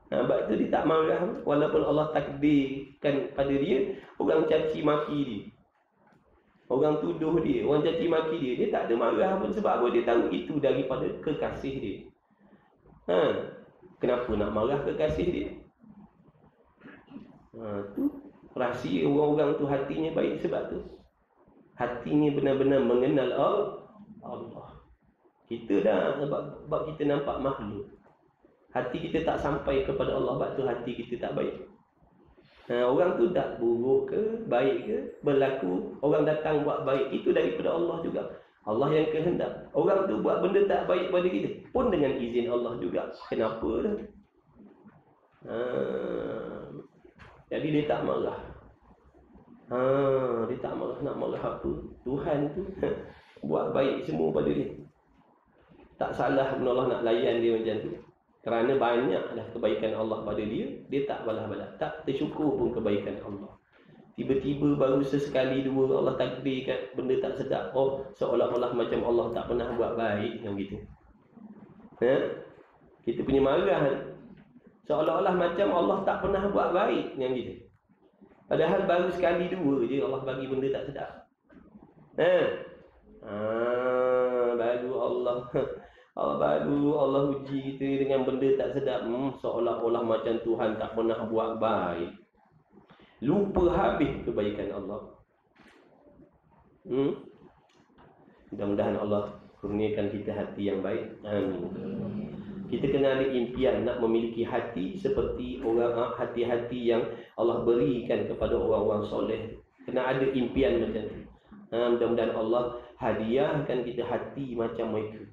S2: Sebab tu dia tak marah. Walaupun Allah takdirkan pada dia, orang caci maki dia, orang tuduh dia, orang caci maki dia, dia tak ada marah pun. Sebab apa? Dia tahu itu daripada kekasih dia. Kenapa nak marah kekasih dia? Tu rahsia orang-orang tu hatinya baik. Sebab tu hatinya benar-benar mengenal Allah. Kita dah, sebab kita nampak makhluk, hati kita tak sampai kepada Allah. Sebab tu hati kita tak baik. Orang tu tak buruk ke, baik ke, berlaku, orang datang buat baik, itu daripada Allah juga. Allah yang kehendak. Orang tu buat benda tak baik pada kita, pun dengan izin Allah juga. Kenapa dah? Jadi dia tak marah. Dia tak marah. Nak marah apa? Tuhan tu buat baik semua pada dia. Tak salah pun Allah nak layan dia macam tu. Kerana banyaklah kebaikan Allah pada dia, dia tak balas-balas, tak tersyukur pun kebaikan Allah. Tiba-tiba baru sesekali dua Allah takdirkan benda tak sedap, seolah-olah macam Allah tak pernah buat baik dengan kita. Kita punya marah, seolah-olah macam Allah tak pernah buat baik dengan kita. Padahal baru sekali dua je Allah bagi benda tak sedap. Baru Allah uji kita dengan benda tak sedap, seolah-olah macam Tuhan tak pernah buat baik. Lupa habis kebaikan Allah. Mudah-mudahan Allah kurniakan kita hati yang baik. Amin. Kita kena ada impian nak memiliki hati seperti orang, hati-hati yang Allah berikan kepada orang-orang soleh. Kena ada impian macam tu. Mudah-mudahan Allah hadiahkan kita hati macam mereka.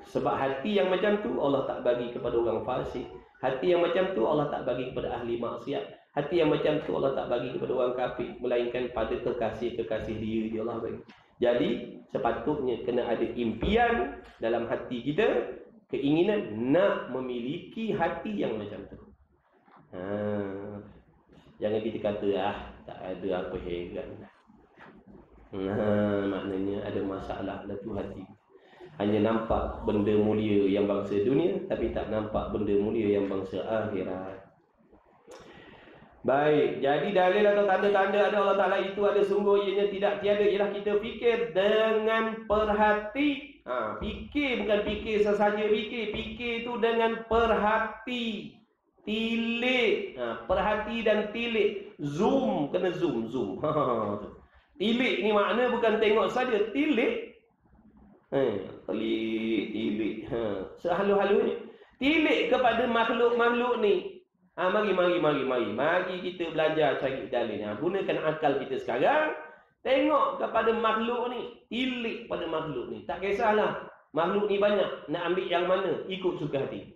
S2: Sebab hati yang macam tu Allah tak bagi kepada orang fasik. Hati yang macam tu Allah tak bagi kepada ahli maksiat. Hati yang macam tu Allah tak bagi kepada orang kafir, melainkan pada kekasih-kekasih dia Allah bagi. Jadi sepatutnya kena ada impian dalam hati kita, keinginan nak memiliki hati yang macam tu. Jangan kita kata tak ada apa heran. Maknanya ada masalah dalam tu hati. Hanya nampak benda mulia yang bangsa dunia, tapi tak nampak benda mulia yang bangsa akhirat. Baik, jadi dalil atau tanda-tanda ada Allah Ta'ala itu ada sungguh, ianya tidak tiada, ialah kita fikir dengan perhati. Fikir bukan fikir sesaja fikir itu dengan perhati. Tilik, perhati dan tilik. Zoom, kena zoom. Tilik ni makna bukan tengok saja, tilik. Tilik. Sehalu-halunya. Tilik kepada makhluk-makhluk ni. Mari kita belajar cari dalil. Gunakan akal kita sekarang. Tengok kepada makhluk ni. Tilik pada makhluk ni. Tak kisahlah makhluk ni banyak, nak ambil yang mana, ikut suka hati.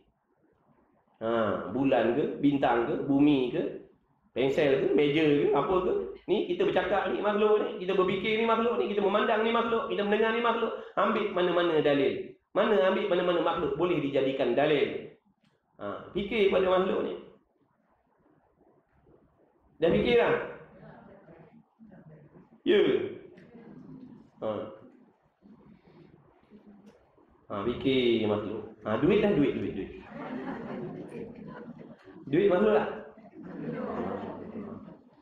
S2: Bulan ke, bintang ke, bumi ke, Pensel ke, meja ke, apa ke. Ni kita bercakap ni makhluk ni, kita berfikir ni makhluk ni, kita memandang ni makhluk, kita mendengar ni makhluk. Ambil mana-mana dalil. Ambil mana-mana makhluk boleh dijadikan dalil. Fikir pada makhluk ni. Dah fikir tak? Ya. Fikir makhluk. Duit dah, duit. Duit makhluk tak?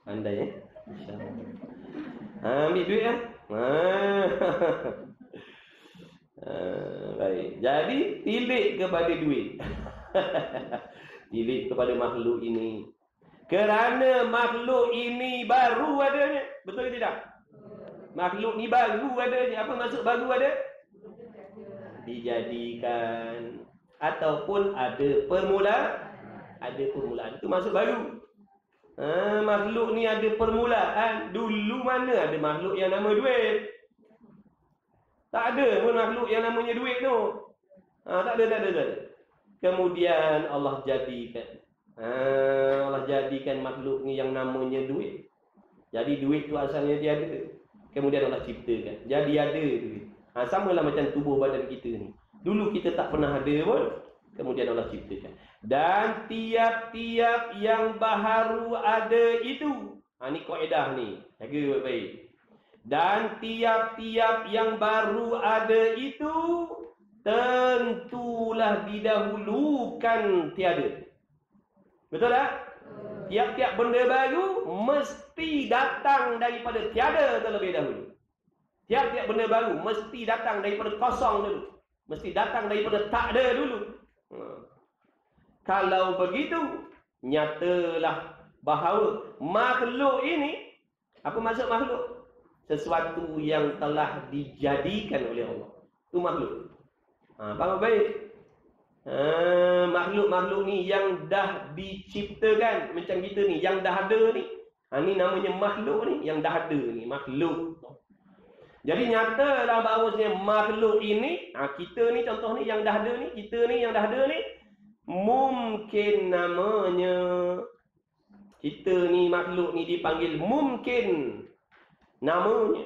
S2: Pandai InsyaAllah. Ambil duit lah. Baik. Jadi tilik kepada duit. Tilik kepada makhluk ini. Kerana makhluk ini baru adanya. Betul ke tidak? Makhluk ni baru adanya. Apa maksud baru ada? Dijadikan. Ataupun ada permulaan. Itu maksud baru. Makhluk ni ada permulaan. Dulu mana ada makhluk yang nama duit? Tak ada pun makhluk yang namanya duit tu. Tak ada. Kemudian Allah jadikan makhluk ni yang namanya duit. Jadi duit tu asalnya tiada. Kemudian Allah ciptakan. Jadi ada duit. Samalah macam tubuh badan kita ni. Dulu kita tak pernah ada pun. Kemudian Allah ciptakan. Dan tiap-tiap yang baharu ada itu. Ni kaedah ni. Jaga baik-baik. Dan tiap-tiap yang baru ada itu tentulah didahulukan tiada. Betul tak? Tiap-tiap benda baru mesti datang daripada tiada terlebih dahulu. Tiap-tiap benda baru mesti datang daripada kosong dulu. Mesti datang daripada tak ada dulu. Kalau begitu, nyatalah bahawa makhluk ini, apa maksud makhluk? Sesuatu yang telah dijadikan oleh Allah. Itu makhluk. Faham baik? Makhluk-makhluk ni yang dah diciptakan. Macam kita ni, yang dah ada ni. Ni namanya makhluk ni, yang dah ada ni. Makhluk. Jadi nyatalah bahawa makhluk ini, kita ni contoh ni yang dah ada ni, kita ni yang dah ada ni, mungkin namanya. Kita ni makhluk ni dipanggil mungkin namanya.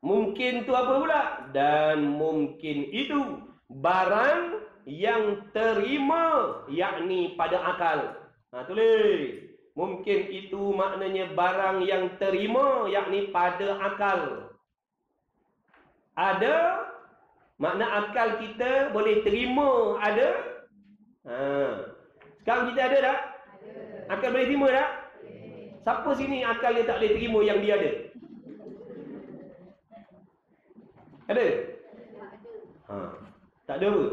S2: Mungkin tu apa pula? Dan mungkin itu barang yang terima, yakni pada akal. Tulis. Mungkin itu maknanya barang yang terima, yakni pada akal. Ada makna akal kita boleh terima, ada. Sekarang kita ada tak? Ada. Akal boleh terima tak? Siapa sini akal dia tak boleh terima yang dia ada? Ada? Tak ada apa?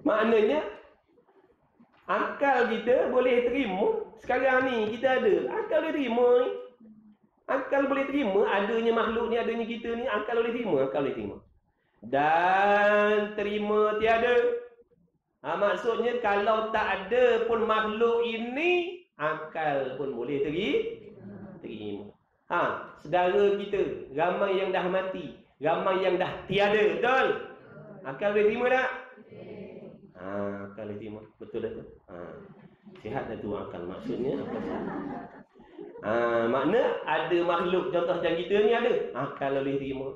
S2: Maknanya akal kita boleh terima. Sekarang ni kita ada. Akal boleh terima ni. Akal boleh terima adanya makhluk ni, adanya kita ni. Akal boleh terima. Akal boleh terima. Dan terima tiada. Maksudnya kalau tak ada pun makhluk ini, akal pun boleh terima. Saudara kita, ramai yang dah mati, ramai yang dah tiada, betul? Akal boleh terima tak? Akal boleh terima. Betul dah tu. Sihat dah tu akal. Maksudnya apa? Makna ada makhluk contoh macam kita ni ada. Akal boleh terima.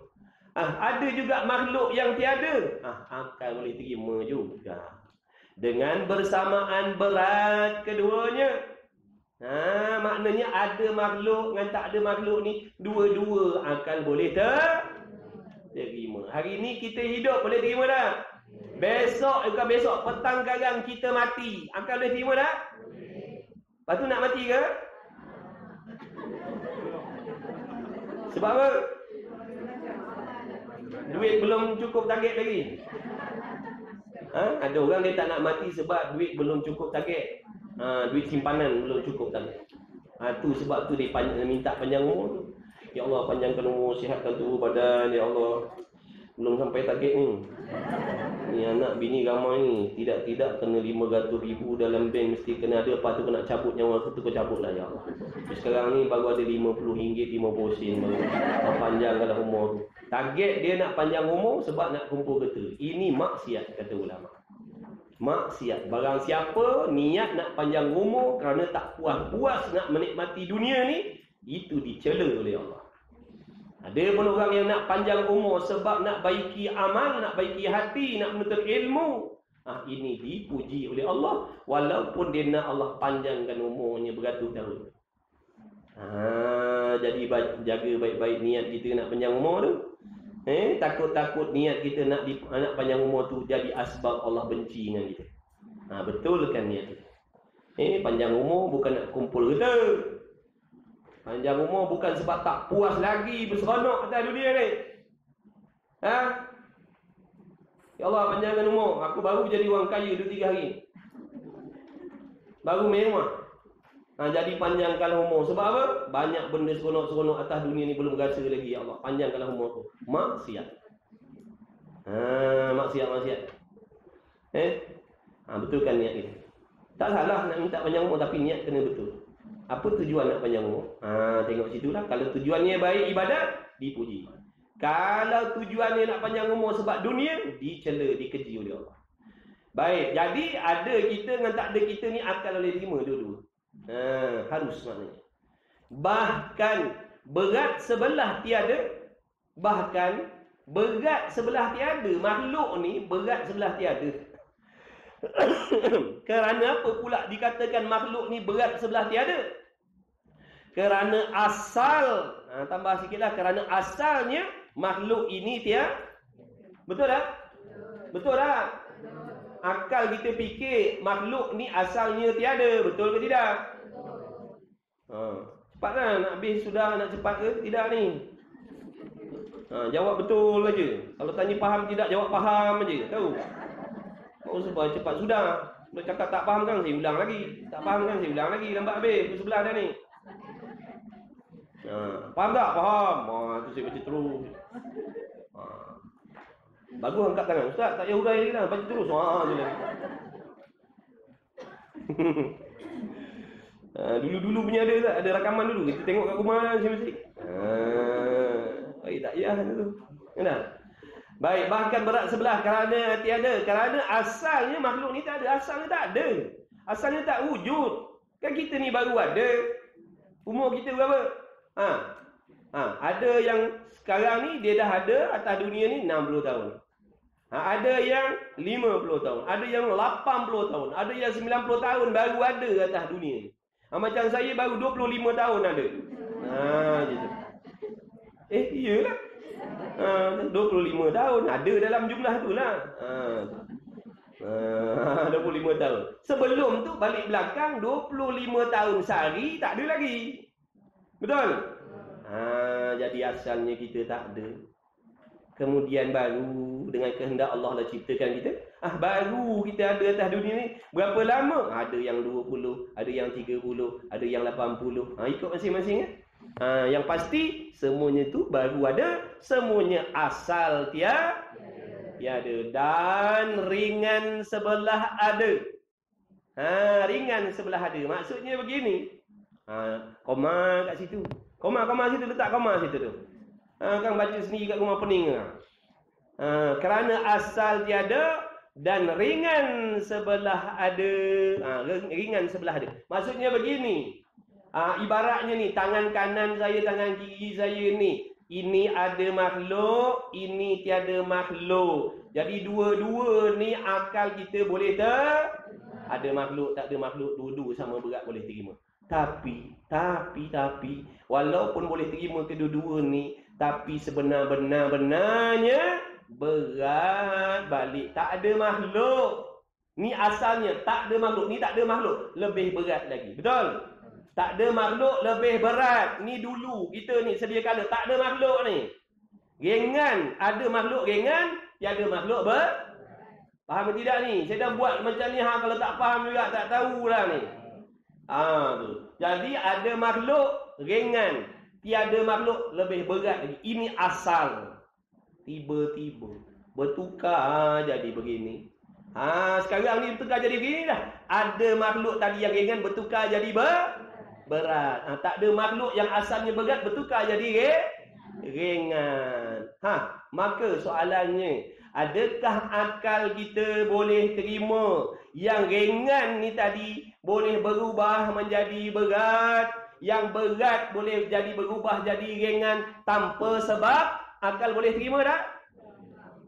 S2: Ada juga makhluk yang tiada. Akal boleh terima juga. Dengan bersamaan berat keduanya. Maknanya ada makhluk dengan tak ada makhluk ni, dua-dua akal boleh terima. Hari ni kita hidup boleh terima tak? Bukan besok, petang garang kita mati, akal boleh terima tak? Lepas tu nak mati ke? Sebab apa? Duit belum cukup target lagi. Ada orang dia tak nak mati sebab duit belum cukup target. Duit simpanan belum cukup target. Tu sebab tu dia minta panjang umur. Ya Allah, panjangkan umur, sihatkan tubuh badan, ya Allah. Belum sampai target ni. Ni anak bini ramai ni, tidak kena 500,000 dalam bank mesti kena ada. Lepas tu kena cabut nyawa aku tu, kau cabut lah ya Allah. Sekarang ni baru ada RM50, 50 sen baru. Panjangkanlah umur tu. Target dia nak panjang umur sebab nak kumpul kereta. Ini maksiat kata ulama. maksiat. Barang siapa niat nak panjang umur kerana tak puas-puas nak menikmati dunia ni, itu dicela oleh Allah. Ada pun orang yang nak panjang umur sebab nak baiki amal, nak baiki hati, nak menuntut ilmu. Ini dipuji oleh Allah walaupun dia nak Allah panjangkan umurnya beratus tahun. Jadi jaga baik-baik niat kita nak panjang umur tu. Takut-takut niat kita nak panjang umur tu jadi asbab Allah benci dengan kita. Betulkan niat kita. Panjang umur bukan nak kumpul kita. Panjang umur bukan sebab tak puas lagi berseronok atas dunia ni. Ya Allah, panjangkan umur. Aku baru jadi orang kaya 2-3 hari. Baru mewah. Jadi panjangkanlah umur. Sebab apa? Banyak benda seronok-seronok atas dunia ni belum rasa lagi. Ya Allah, panjangkanlah umur tu. Maksiat. Maksiat. Betulkan niat kita. Tak salah nak minta panjang umur, tapi niat kena betul. Apa tujuan nak panjang umur? Tengok situlah. Kalau tujuannya baik, ibadat, dipuji. Kalau tujuannya nak panjang umur sebab dunia, dicela, dikeji oleh Allah. Baik, jadi ada kita dengan tak ada kita ni akal boleh terima dua-dua. Harus maknanya. Bahkan berat sebelah tiada. Makhluk ni berat sebelah tiada. Kerana apa pula dikatakan makhluk ni berat sebelah tiada? Kerana asal, tambah sikitlah, kerana asalnya makhluk ini tiada. Betul tak? Betul tak? Akal kita fikir makhluk ni asalnya tiada. Betul ke tidak? Cepatlah, nak habis sudah, nak cepat ke tidak ni? Jawab betul aja. Kalau tanya faham tidak, jawab faham aja. Tahu? Sebab cepat sudah. Kalau cakap tak faham kan, saya ulang lagi. Tak faham kan, saya ulang lagi. Lambat habis. Ke sebelah dah ni. Faham tak? Faham. Tu saya baca terus. Bagus angkat tangan. Ustaz, tak payah hurai lagi lah. Baca terus. Tu lagi. Dulu-dulu punya ada tak? Ada rakaman dulu. Kita tengok kat rumah lah masing-masing. Baik, tak payah tu. Kenal? Baik, bahkan berat sebelah kerana tiada. Kerana asalnya makhluk ni tak ada. Asalnya tak ada. Asalnya tak wujud. Kan kita ni baru ada. Umur kita berapa? Ada yang sekarang ni dia dah ada atas dunia ni 60 tahun. Ada yang 50 tahun. Ada yang 80 tahun. Ada yang 90 tahun baru ada atas dunia ni. Macam saya baru 25 tahun ada. Gitu. Iyalah. 25 tahun ada dalam jumlah tu lah. 25 tahun. Sebelum tu balik belakang 25 tahun sehari tak ada lagi. Betul? Jadi asalnya kita tak ada. Kemudian baru dengan kehendak Allah lah ciptakan kita. Baru kita ada atas dunia ni. Berapa lama? Ada yang 20, ada yang 30, ada yang 80. Ikut masing-masing. Yang pasti semuanya tu baru ada, semuanya asal tiada, dan ringan sebelah ada. Ringan sebelah ada. Maksudnya begini. Koma kat situ. Koma situ, letak koma situ tu. Kan baca sendiri kat rumah pening. Kerana asal tiada dan ringan sebelah ada. Ringan sebelah ada. Maksudnya begini. Ibaratnya ni, tangan kanan saya, tangan kiri saya ni. Ini ada makhluk, ini tiada makhluk. Jadi dua-dua ni akal kita boleh ada makhluk, tak ada makhluk, dua-dua sama berat boleh terima. Tapi walaupun boleh terima kedua-dua ni, tapi sebenar-benarnya berat balik. Tak ada makhluk. Ni asalnya tak ada makhluk, ni tak ada makhluk, lebih berat lagi. Betul? Tak ada makhluk lebih berat. Ni dulu kita ni sedia kala tak ada makhluk ni. Ringan, ada makhluk ringan, tiada makhluk faham ke tidak ni? Saya dah buat macam ni, kalau tak faham juga tak tahulah ni. Tu. Jadi ada makhluk ringan, tiada makhluk lebih berat lagi. Ini asal. Tiba-tiba bertukar jadi begini. Sekarang ni bertukar jadi begini dah. Ada makhluk tadi yang ringan bertukar jadi berat. Tak ada makhluk yang asalnya berat bertukar jadi ringan. Maka soalannya, Adakah akal kita boleh terima yang ringan ni tadi boleh berubah menjadi berat, yang berat boleh jadi berubah jadi ringan tanpa sebab? Akal boleh terima tak?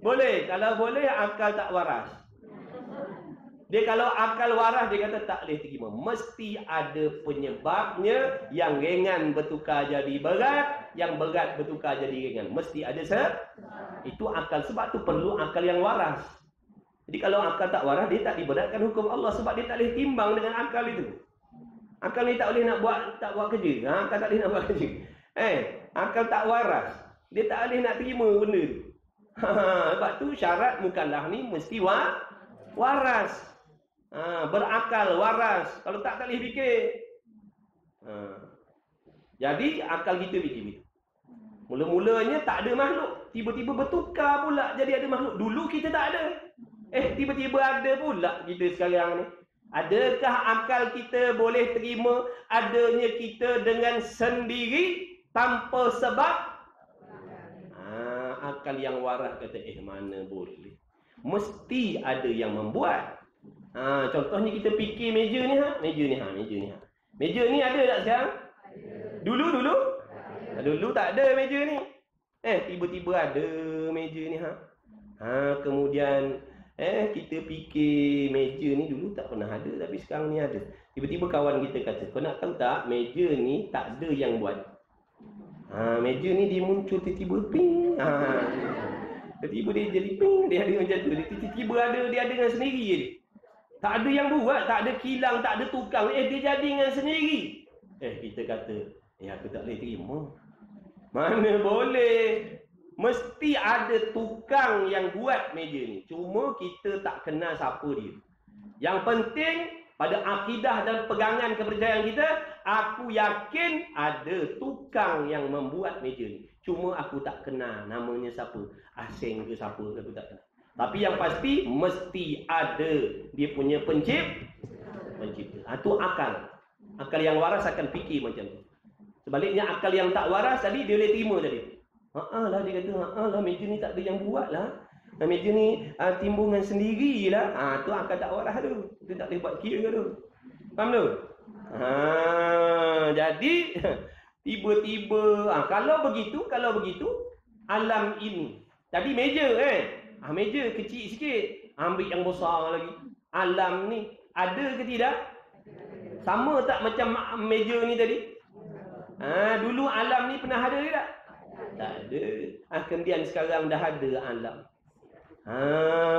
S2: Boleh. Kalau boleh, akal tak waras. Dia kalau akal waras, dia kata tak boleh terima. Mesti ada penyebabnya. Yang ringan bertukar jadi berat, yang berat bertukar jadi ringan. Mesti ada itu akal. Sebab tu perlu akal yang waras. Jadi kalau akal tak waras, dia tak diberatkan hukum Allah. Sebab dia tak boleh timbang dengan akal itu. Akal ni tak boleh nak buat kerja. Akal tak boleh nak buat kerja. Akal tak waras. Dia tak boleh nak terima benda tu. Sebab tu syarat mukallaf ni mesti waras. Berakal, waras. Kalau tak boleh fikir. Jadi akal kita fikir. Mula-mulanya tak ada makhluk. Tiba-tiba bertukar pula jadi ada makhluk. Dulu kita tak ada. Tiba-tiba ada pula kita sekarang ni. Adakah akal kita boleh terima adanya kita dengan sendiri tanpa sebab? Akal yang waras kata, mana boleh. Mesti ada yang membuat. Contohnya kita fikir meja ni. Meja ni ada tak sekarang? Dulu tak ada meja ni. Tiba-tiba ada meja ni. Kemudian kita fikir meja ni dulu tak pernah ada, tapi sekarang ni ada. Tiba-tiba kawan kita kata, kau nak tahu tak, meja ni tak ada yang buat. Meja ni dia muncul tiba-tiba ping. Tiba-tiba dia jadi ping, dia ada macam tu. Dia tiba-tiba ada, dia ada dengan sendiri je. Tak ada yang buat, tak ada kilang, tak ada tukang. Dia jadi dengan sendiri. Kita kata, aku tak boleh terima. Mana boleh. Mesti ada tukang yang buat meja ni. Cuma kita tak kenal siapa dia. Yang penting pada akidah dan pegangan kepercayaan kita, aku yakin ada tukang yang membuat meja ni. Cuma aku tak kenal namanya siapa. Asing ke siapa, aku tak kenal. Tapi yang pasti mesti ada dia punya pencipta. Itu akal. Akal yang waras akan fikir macam tu. Sebaliknya akal yang tak waras tadi dia boleh terima tadi. Dia kata, meja ni tak ada yang buat lah. Meja ni timbungan sendirilah. Tu akal tak waras tu. Dia tak boleh buat kira tu. Faham tu? Jadi tiba-tiba kalau begitu alam ini. Tadi meja meja kecil sikit, ambil yang besar lagi. Alam ni ada ke tidak? Sama tak macam meja ni tadi? Dulu alam ni pernah ada ke tak? Tak ada. Kemudian sekarang dah ada alam.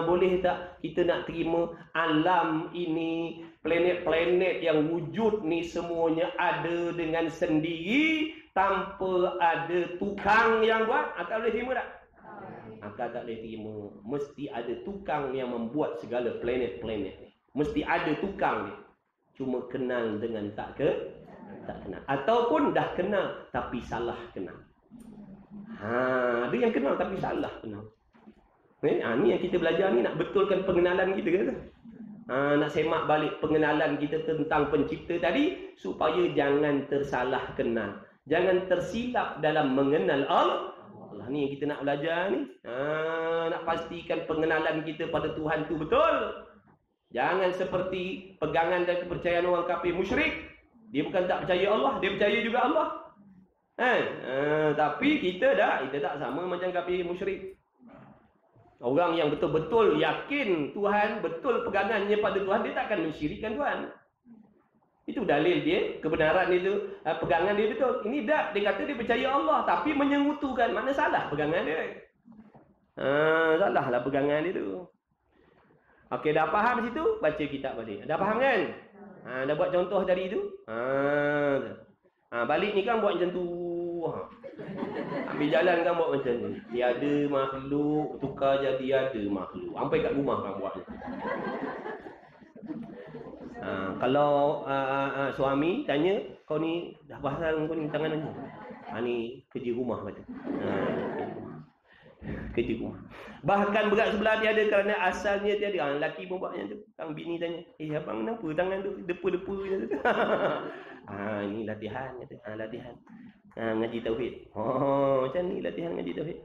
S2: Boleh tak kita nak terima alam ini, planet-planet yang wujud ni semuanya ada dengan sendiri tanpa ada tukang yang buat? Akal boleh terima tak? Akal tak boleh terima. Mesti ada tukang yang membuat segala planet-planet ni. Mesti ada tukang ni. Cuma kenal dengan tak kenal. Ataupun dah kenal tapi salah kenal. Ada yang kenal tapi salah kenal. Ni yang kita belajar ni, nak betulkan pengenalan kita kata. Nak semak balik pengenalan kita tentang pencipta tadi supaya jangan tersalah kenal. Jangan tersilap dalam mengenal Allah. Ni yang kita nak belajar ni. Nak pastikan pengenalan kita pada Tuhan tu betul. Jangan seperti pegangan dan kepercayaan orang kafir musyrik. Dia bukan tak percaya Allah, dia percaya juga Allah. Tapi kita tak sama macam kafir musyrik. Orang yang betul-betul yakin Tuhan, betul pegangannya pada Tuhan, dia tak akan mensyirikkan Tuhan. Itu dalil dia, kebenaran itu, pegangan dia betul. Ini dia kata dia percaya Allah, tapi menyengutukan. Mana salah pegangan dia? Salahlah pegangan dia tu. Okey, dah faham situ? Baca kitab balik. Dah faham kan? Dah buat contoh tadi tu? Balik ni kan buat macam tu. Ambil jalan kan buat macam ni. Tiada makhluk tukar jadi ada makhluk. Sampai kat rumah kan buat. Kalau suami tanya, kau ni dah pasal kau ni tangan ni. Ni kerja rumah kata. Kerja rumah. Bahkan berat sebelah tiada kerana asalnya tiada. Lelaki pun buat macam tu. Kang bini tanya, abang kenapa tangan tu depa-depa macam tu? Ini latihan kata. Latihan. Ngaji tauhid. Macam ni latihan ngaji tauhid.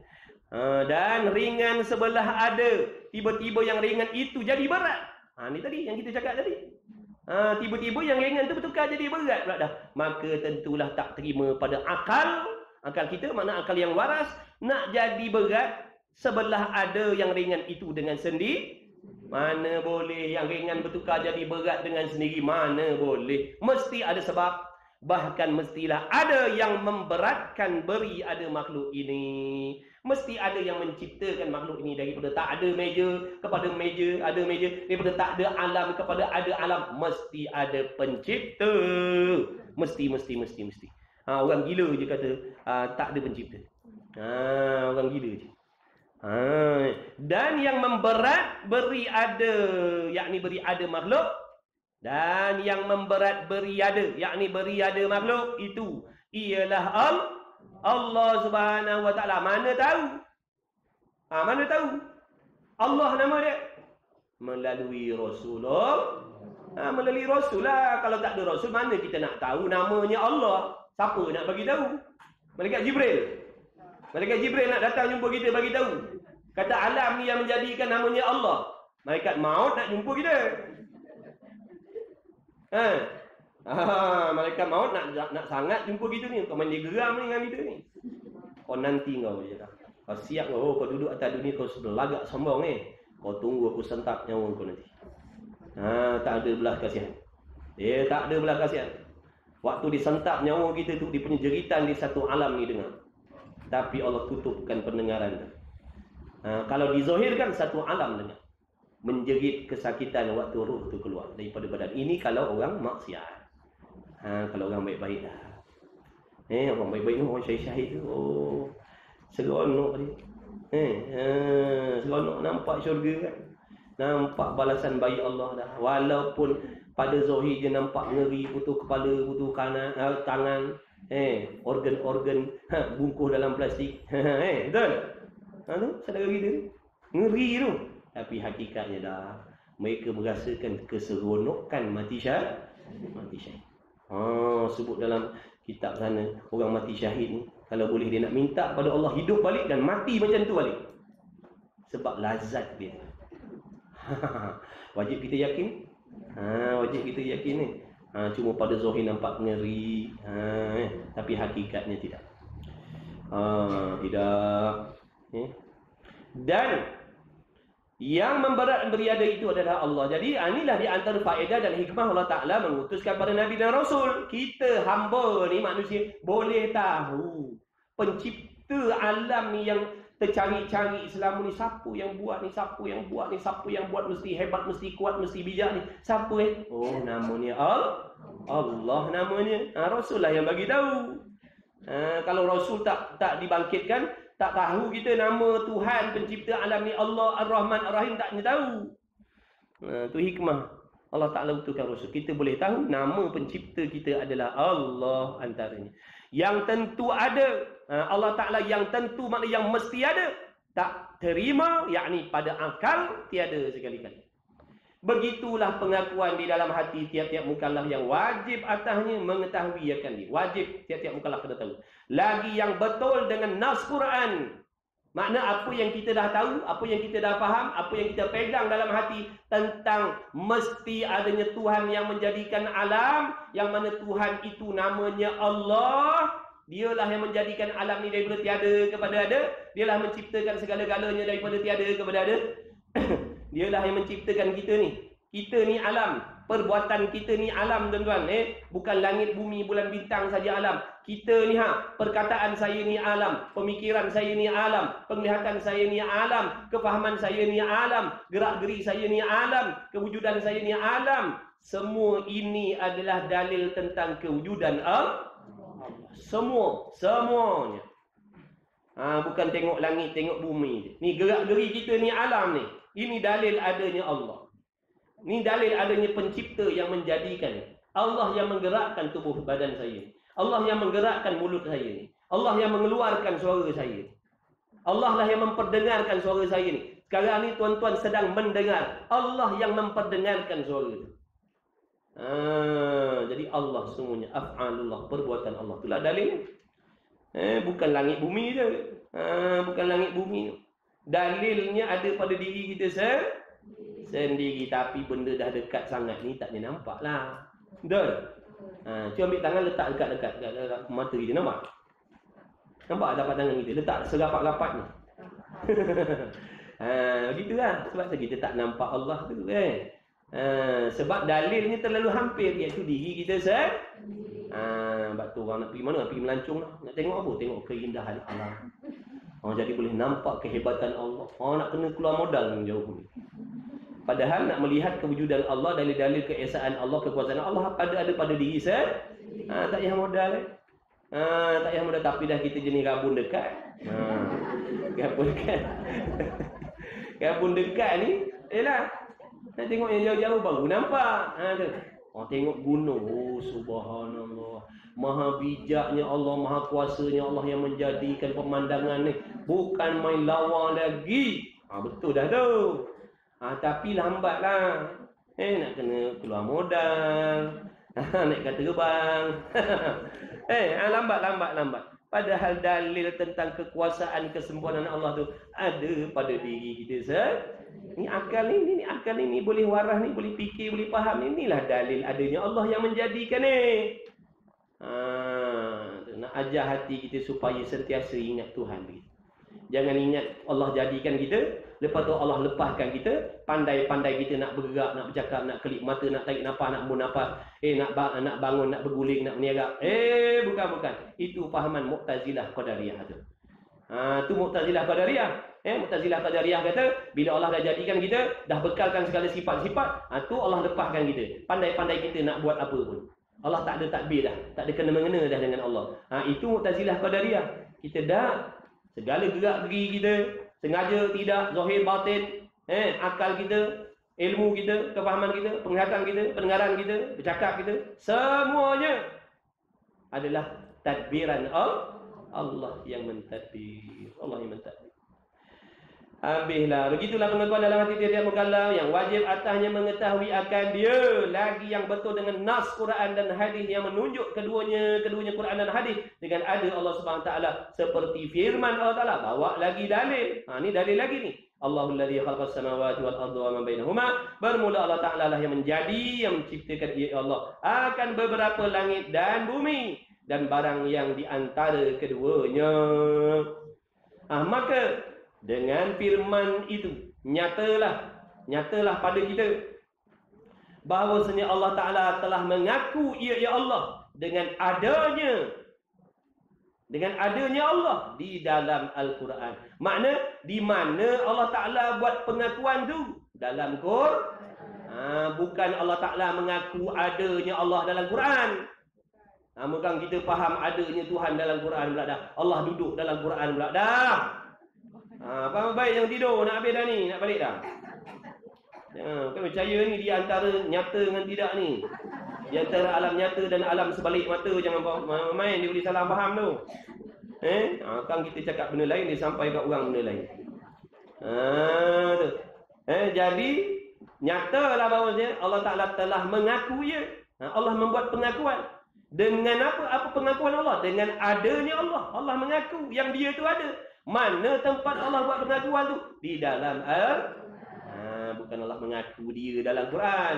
S3: Dan ringan sebelah ada. Tiba-tiba yang ringan itu jadi berat. Ni tadi yang kita cakap tadi. Tiba-tiba yang ringan tu bertukar jadi berat pula dah. Maka tentulah tak terima pada akal kita, makna akal yang waras, nak jadi berat sebelah ada yang ringan itu dengan sendiri. Mana boleh yang ringan bertukar jadi berat dengan sendiri, mana boleh. Mesti ada sebab. Bahkan mestilah ada yang memberatkan beri ada makhluk ini. Mesti ada yang menciptakan makhluk ini daripada tak ada meja kepada meja, ada meja, daripada tak ada alam kepada ada alam. Mesti ada pencipta. Mesti. Orang gila je kata tak ada pencipta. Orang gila je. Dan yang memberat beri ada, yakni beri ada makhluk. Dan yang memberat beri ada, yakni beri ada makhluk itu ialah Allah Subhanahu wa taala. Mana tahu? Mana tahu? Allah nama dia melalui Rasulullah. Melalui Rasul lah. Kalau tak ada Rasul, mana kita nak tahu namanya Allah? Siapa nak bagi tahu? Malaikat Jibril. Malaikat Jibril nak datang jumpa kita bagi tahu. Kata alam ni yang menjadikan namanya Allah. Malaikat maut nak jumpa kita. Malaikat maut nak sangat jumpa kita ni. Kau main dia geram ni dengan kita ni. Kau nanti kau je dah. Kau siap kau. Kau duduk atas dunia kau sudah lagak sombong ni. Kau tunggu aku sentak nyawa kau nanti. Tak ada belas kasihan. Dia tak ada belas kasihan. Waktu disentak nyawa kita tu, dia punya jeritan di satu alam ni dengar. Tapi Allah tutupkan pendengaran tu. Kalau dizahirkan satu alam dengar. Menjerit kesakitan waktu roh tu keluar daripada badan. Ini kalau orang maksiat. Kalau orang baik-baik dah. Orang baik-baik ni, orang syahid-syahid tu. Seronok dia. Seronok nampak syurga kan. Nampak balasan baik Allah dah. Walaupun pada zahir dia nampak ngeri, putus kepala, putus kanan, tangan. Organ-organ bungkus dalam plastik. Betul? Saudara kita ngeri tu. Tapi hakikatnya dah mereka merasakan keseronokan mati syahid. Sebut dalam kitab sana, orang mati syahid ni kalau boleh dia nak minta pada Allah hidup balik dan mati macam tu balik. Sebab lazat dia. Wajib kita yakin. Wajib kita yakin ni. Cuma pada zahir nampak ngeri, tapi hakikatnya tidak. Tidak. Dan yang memberat beri ada itu adalah Allah. Jadi inilah di antara faedah dan hikmah Allah Ta'ala mengutuskan pada Nabi dan Rasul. Kita hamba ni manusia boleh tahu pencipta alam ni yang tercari-cari selama ni. Siapa yang buat ni, siapa yang buat ni, siapa yang buat mesti hebat, mesti kuat, mesti bijak ni. Siapa namanya Allah namanya. Rasul lah yang bagi tahu. Kalau Rasul tak dibangkitkan, tak tahu kita nama Tuhan pencipta alam ni Allah Ar-Rahman Ar-Rahim, tak tahu. Tu hikmah Allah Ta'ala utuskan Rasul. Kita boleh tahu nama pencipta kita adalah Allah antaranya. Yang tentu ada, Allah Ta'ala yang tentu maknanya yang mesti ada. Tak terima, yakni pada akal tiada sekali-kali. Begitulah pengakuan di dalam hati tiap-tiap mukallaf yang wajib atasnya mengetahui akan dia. Wajib tiap-tiap mukallaf kena tahu. Lagi yang betul dengan nas Quran. Makna apa yang kita dah tahu, apa yang kita dah faham, apa yang kita pegang dalam hati tentang mesti adanya Tuhan yang menjadikan alam, yang mana Tuhan itu namanya Allah. Dialah yang menjadikan alam ni daripada tiada kepada ada. Dialah menciptakan segala-galanya daripada tiada kepada ada. Dialah yang menciptakan kita ni. Kita ni alam. Perbuatan kita ni alam, tuan-tuan. Bukan langit, bumi, bulan, bintang saja alam. Kita ni perkataan saya ni alam. Pemikiran saya ni alam. Penglihatan saya ni alam. Kefahaman saya ni alam. Gerak-geri saya ni alam. Kewujudan saya ni alam. Semua ini adalah dalil tentang kewujudan Allah. Semuanya. Bukan tengok langit, tengok bumi je. Ni gerak-geri kita ni alam ni. Ini dalil adanya Allah. Ini dalil adanya pencipta yang menjadikan. Allah yang menggerakkan tubuh badan saya. Allah yang menggerakkan mulut saya ni. Allah yang mengeluarkan suara saya. Allah lah yang memperdengarkan suara saya ni. Sekarang ni tuan-tuan sedang mendengar. Allah yang memperdengarkan suara itu. Jadi Allah semuanya af'alullah, perbuatan Allah. Itulah dalil. Bukan langit bumi je. Bukan langit bumi. Dalilnya ada pada diri kita sendiri. Tapi benda dah dekat sangat ni tak boleh nampak lah. Betul? Cuba ambil tangan letak dekat mata kita. Nampak? Nampak dapat tangan kita? Letak serapat-rapatnya. Begitulah. Sebab kita tak nampak Allah tu kan. Sebab dalilnya terlalu hampir, iaitu diri kita sebab tu orang nak pergi mana? Pergi melancong lah. Nak tengok apa? Tengok keindahan alam. Jadi boleh nampak kehebatan Allah. Nak kena keluar modal jauh ni. Padahal nak melihat kewujudan Allah, dalil-dalil keesaan Allah, kekuasaan Allah ada pada diri tak payah modal. Tak payah modal, tapi dah kita jenis rabun dekat. Rabun dekat. Rabun dekat ni, nak tengok yang jauh-jauh baru nampak. Tengok gunung. Subhanallah. Maha bijaknya Allah, maha kuasanya Allah yang menjadikan pemandangan ni. Bukan main lawa lagi. Betul dah tu. Tapi lambatlah. Nak kena keluar modal. Naikkan terbang. Lambat. Padahal dalil tentang kekuasaan, kesempurnaan Allah tu ada pada diri kita Ni akal ni boleh waras ni, boleh fikir, boleh faham ni. Inilah dalil adanya Allah yang menjadikan ni. Nak ajar hati kita supaya sentiasa ingat Tuhan begitu. Jangan ingat Allah jadikan kita, lepas tu Allah lepaskan kita, pandai-pandai kita nak bergerak, nak bercakap, nak kelip mata, nak tarik nafas, nak buang nafas, nak bangun, nak berguling, nak meniarap. Bukan. Itu fahaman Mu'tazilah Qadariyah tu. Tu Mu'tazilah Qadariyah. Mu'tazilah Qadariyah kata, bila Allah dah jadikan kita, dah bekalkan segala sifat-sifat, tu Allah lepaskan kita. Pandai-pandai kita nak buat apa pun. Allah tak ada takbir dah, tak ada kena-mengena dah dengan Allah. Itu Mu'tazilah Qadariyah. Kita dah segala gerak geri kita, sengaja tidak, zahir batin, akal kita, ilmu kita, kefahaman kita, penglihatan kita, pendengaran kita, bercakap kita, semuanya adalah tadbiran Allah yang mentadbir. Allah yang mentadbir. Habislah. Begitulah pengakuan dalam hati tiap-tiap mukallaf yang wajib atasnya mengetahui akan dia. Lagi yang betul dengan nas Quran dan hadis yang menunjuk keduanya Quran dan hadis dengan ada Allah Subhanahu taala seperti firman Allah Taala. Bawa lagi dalil. Ni dalil lagi ni. Allahul ladzi khalaqas samawati wal arda wa ma bainahuma. Bermula Allah Taala lah yang menjadi, yang menciptakan ia Allah akan beberapa langit dan bumi dan barang yang di antara keduanya. Maka dengan firman itu nyatalah pada kita bahawasanya Allah Ta'ala telah mengaku ia Allah dengan adanya Allah di dalam Al-Quran. Makna di mana Allah Ta'ala buat pengakuan tu? Dalam Quran. Bukan Allah Ta'ala mengaku adanya Allah dalam Quran. Bukan kita faham adanya Tuhan dalam Quran pula dah. Allah duduk dalam Quran pula dah. Apa baik yang tidur nak habis dah ni, nak balik dah. Kan percaya ni di antara nyata dengan tidak ni. Di antara alam nyata dan alam sebalik mata, jangan main dia boleh salah faham tu. Kan kita cakap benda lain, dia sampai kat orang benda lain. Tu. Jadi nyatalah bahawasanya Allah Taala telah mengaku ia. Allah membuat pengakuan. Dengan apa pengakuan Allah? Dengan adanya Allah. Allah mengaku yang dia tu ada. Mana tempat Allah buat pengakuan tu? Di dalam bukan Allah mengaku dia dalam Quran.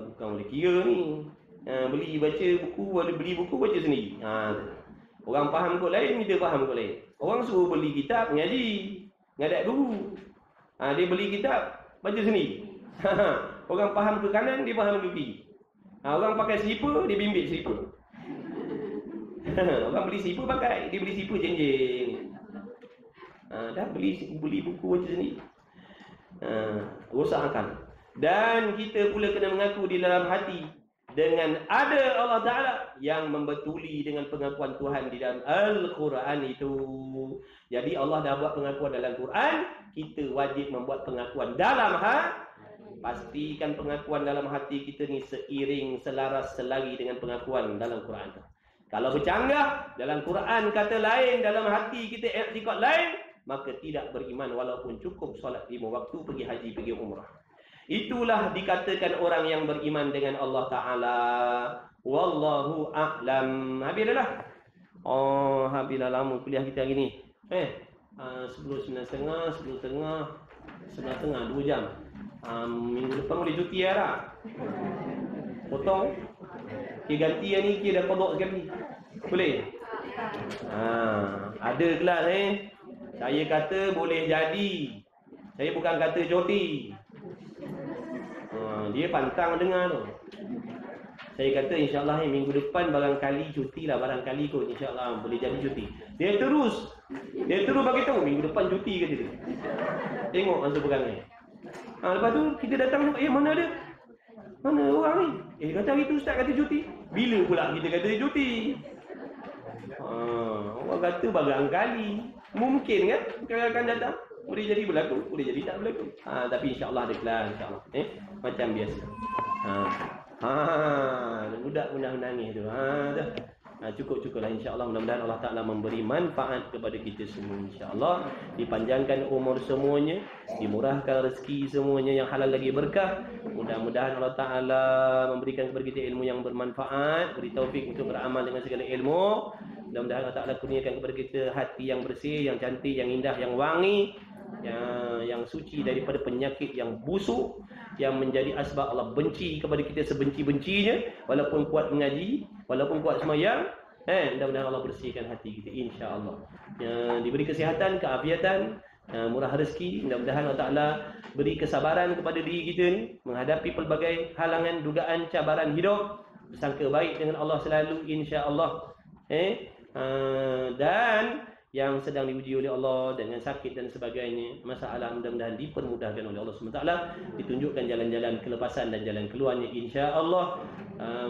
S3: Bukan boleh kira ni. Beli buku baca sendiri. Orang faham kot lain, kita faham kot lain. Orang suruh beli kitab mengaji, ngadat guru. Dia beli kitab baca sendiri. Orang faham ke kanan, dia faham ke kiri. Orang pakai slipper, dia bimbit slipper. Orang beli slipper pakai, dia beli slipper jenjeng. Dah beli buku baca sendiri. Rosak akal. Dan kita pula kena mengaku di dalam hati dengan ada Allah Ta'ala yang membetuli dengan pengakuan Tuhan di dalam Al-Quran itu. Jadi Allah dah buat pengakuan dalam Quran, kita wajib membuat pengakuan dalam hati. Pastikan pengakuan dalam hati kita ni seiring, selaras, selari dengan pengakuan dalam Quran. Kalau bercanggah, dalam Quran kata lain, dalam hati kita i'tiqad lain, maka tidak beriman walaupun cukup solat 5 waktu, pergi haji, pergi umrah. Itulah dikatakan orang yang beriman dengan Allah Ta'ala. Wallahu a'lam. Habis dah lah. Oh, habislah lama kuliah kita hari ni. 9:30, 2 jam. Minggu depan boleh cuti lah. Potong. Ganti yang ni dah kodok sekali. Boleh? Ada kelas Saya kata boleh jadi. Saya bukan kata cuti. Dia pantang dengar tu. Saya kata insyaAllah minggu depan barangkali cuti lah. Barangkali kot insyaAllah boleh jadi cuti. Dia terus bagi tahu minggu depan cuti kata dia. Tengok langsung perangai. Lepas tu kita datang mana dia? Mana orang ni? Kata hari tu ustaz kata cuti. Bila pula kita kata cuti? Orang kata barangkali. Mungkin kan akan datang. Boleh jadi berlaku, boleh jadi tak berlaku. Tapi insyaAllah ada kelas insyaAllah. Macam biasa. Budak menangis tu. Dah. Cukup-cukuplah insyaAllah. Mudah-mudahan Allah Ta'ala memberi manfaat kepada kita semua insyaAllah. Dipanjangkan umur semuanya, dimurahkan rezeki semuanya yang halal lagi berkah. Mudah-mudahan Allah Ta'ala memberikan kepada kita ilmu yang bermanfaat, beri taufik untuk beramal dengan segala ilmu. Mudah-mudahan Allah Ta'ala kurniakan kepada kita hati yang bersih, yang cantik, yang indah, yang wangi, yang suci daripada penyakit yang busuk, yang menjadi asbab Allah benci kepada kita sebenci-bencinya. Walaupun kuat mengaji, walaupun kuat semayang, mudah-mudahan Allah bersihkan hati kita insya-Allah. Diberi kesihatan, keafiatan, murah rezeki. Mudah-mudahan Allah Ta'ala beri kesabaran kepada diri kita ni menghadapi pelbagai halangan, dugaan, cabaran hidup. Bersangka baik dengan Allah selalu insya-Allah. Dan yang sedang diuji oleh Allah dengan sakit dan sebagainya, masalah, mudah-mudahan dipermudahkan oleh Allah SWT, ditunjukkan jalan-jalan kelepasan dan jalan keluarnya insya-Allah.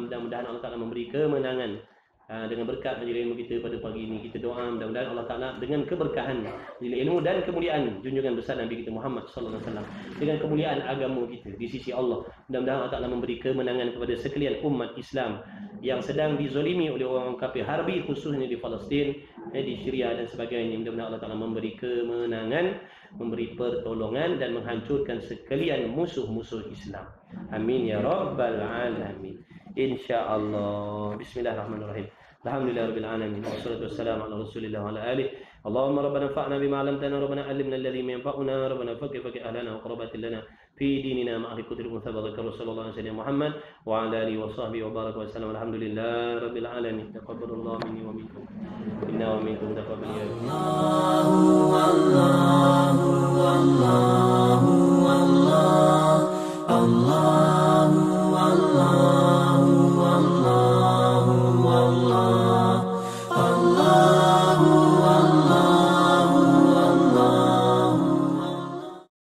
S3: Mudah-mudahan Allah Ta'ala memberi kemenangan dengan berkat majlis ilmu kita pada pagi ini. Kita doa mudah-mudahan Allah Ta'ala dengan keberkahan majlis ilmu dan kemuliaan junjungan besar Nabi kita Muhammad sallallahu alaihi wasallam, dengan kemuliaan agama kita di sisi Allah, mudah-mudahan Allah Ta'ala memberi kemenangan kepada sekalian umat Islam yang sedang dizolimi oleh orang kafir harbi, khususnya di Palestin, di Syria dan sebagainya. Mudah-mudahan Allah Ta'ala memberi kemenangan, memberi pertolongan dan menghancurkan sekalian musuh-musuh Islam. Amin ya rabbal alamin. Insya-Allah. Bismillahirrahmanirrahim. Alhamdulillahirabbil alamin. Wassalatu wassalamu ala Rasulillah wa ala alihi. Allahumma rabbana fa'na bima 'allamtana, rabbana 'allimna alladhi yanfa'una, rabbana faqih ahlana wa qarabatin lana fi dinina ma'a kutubil mutabarakat sallallahu alaihi wasallam Muhammad wa ala alihi wa sahbihi wa baraka wa sallam. Alhamdulillahirabbil alamin. Taqabbalallahu minni wa minkum. Inna wa minkum taqabbal ya Allah.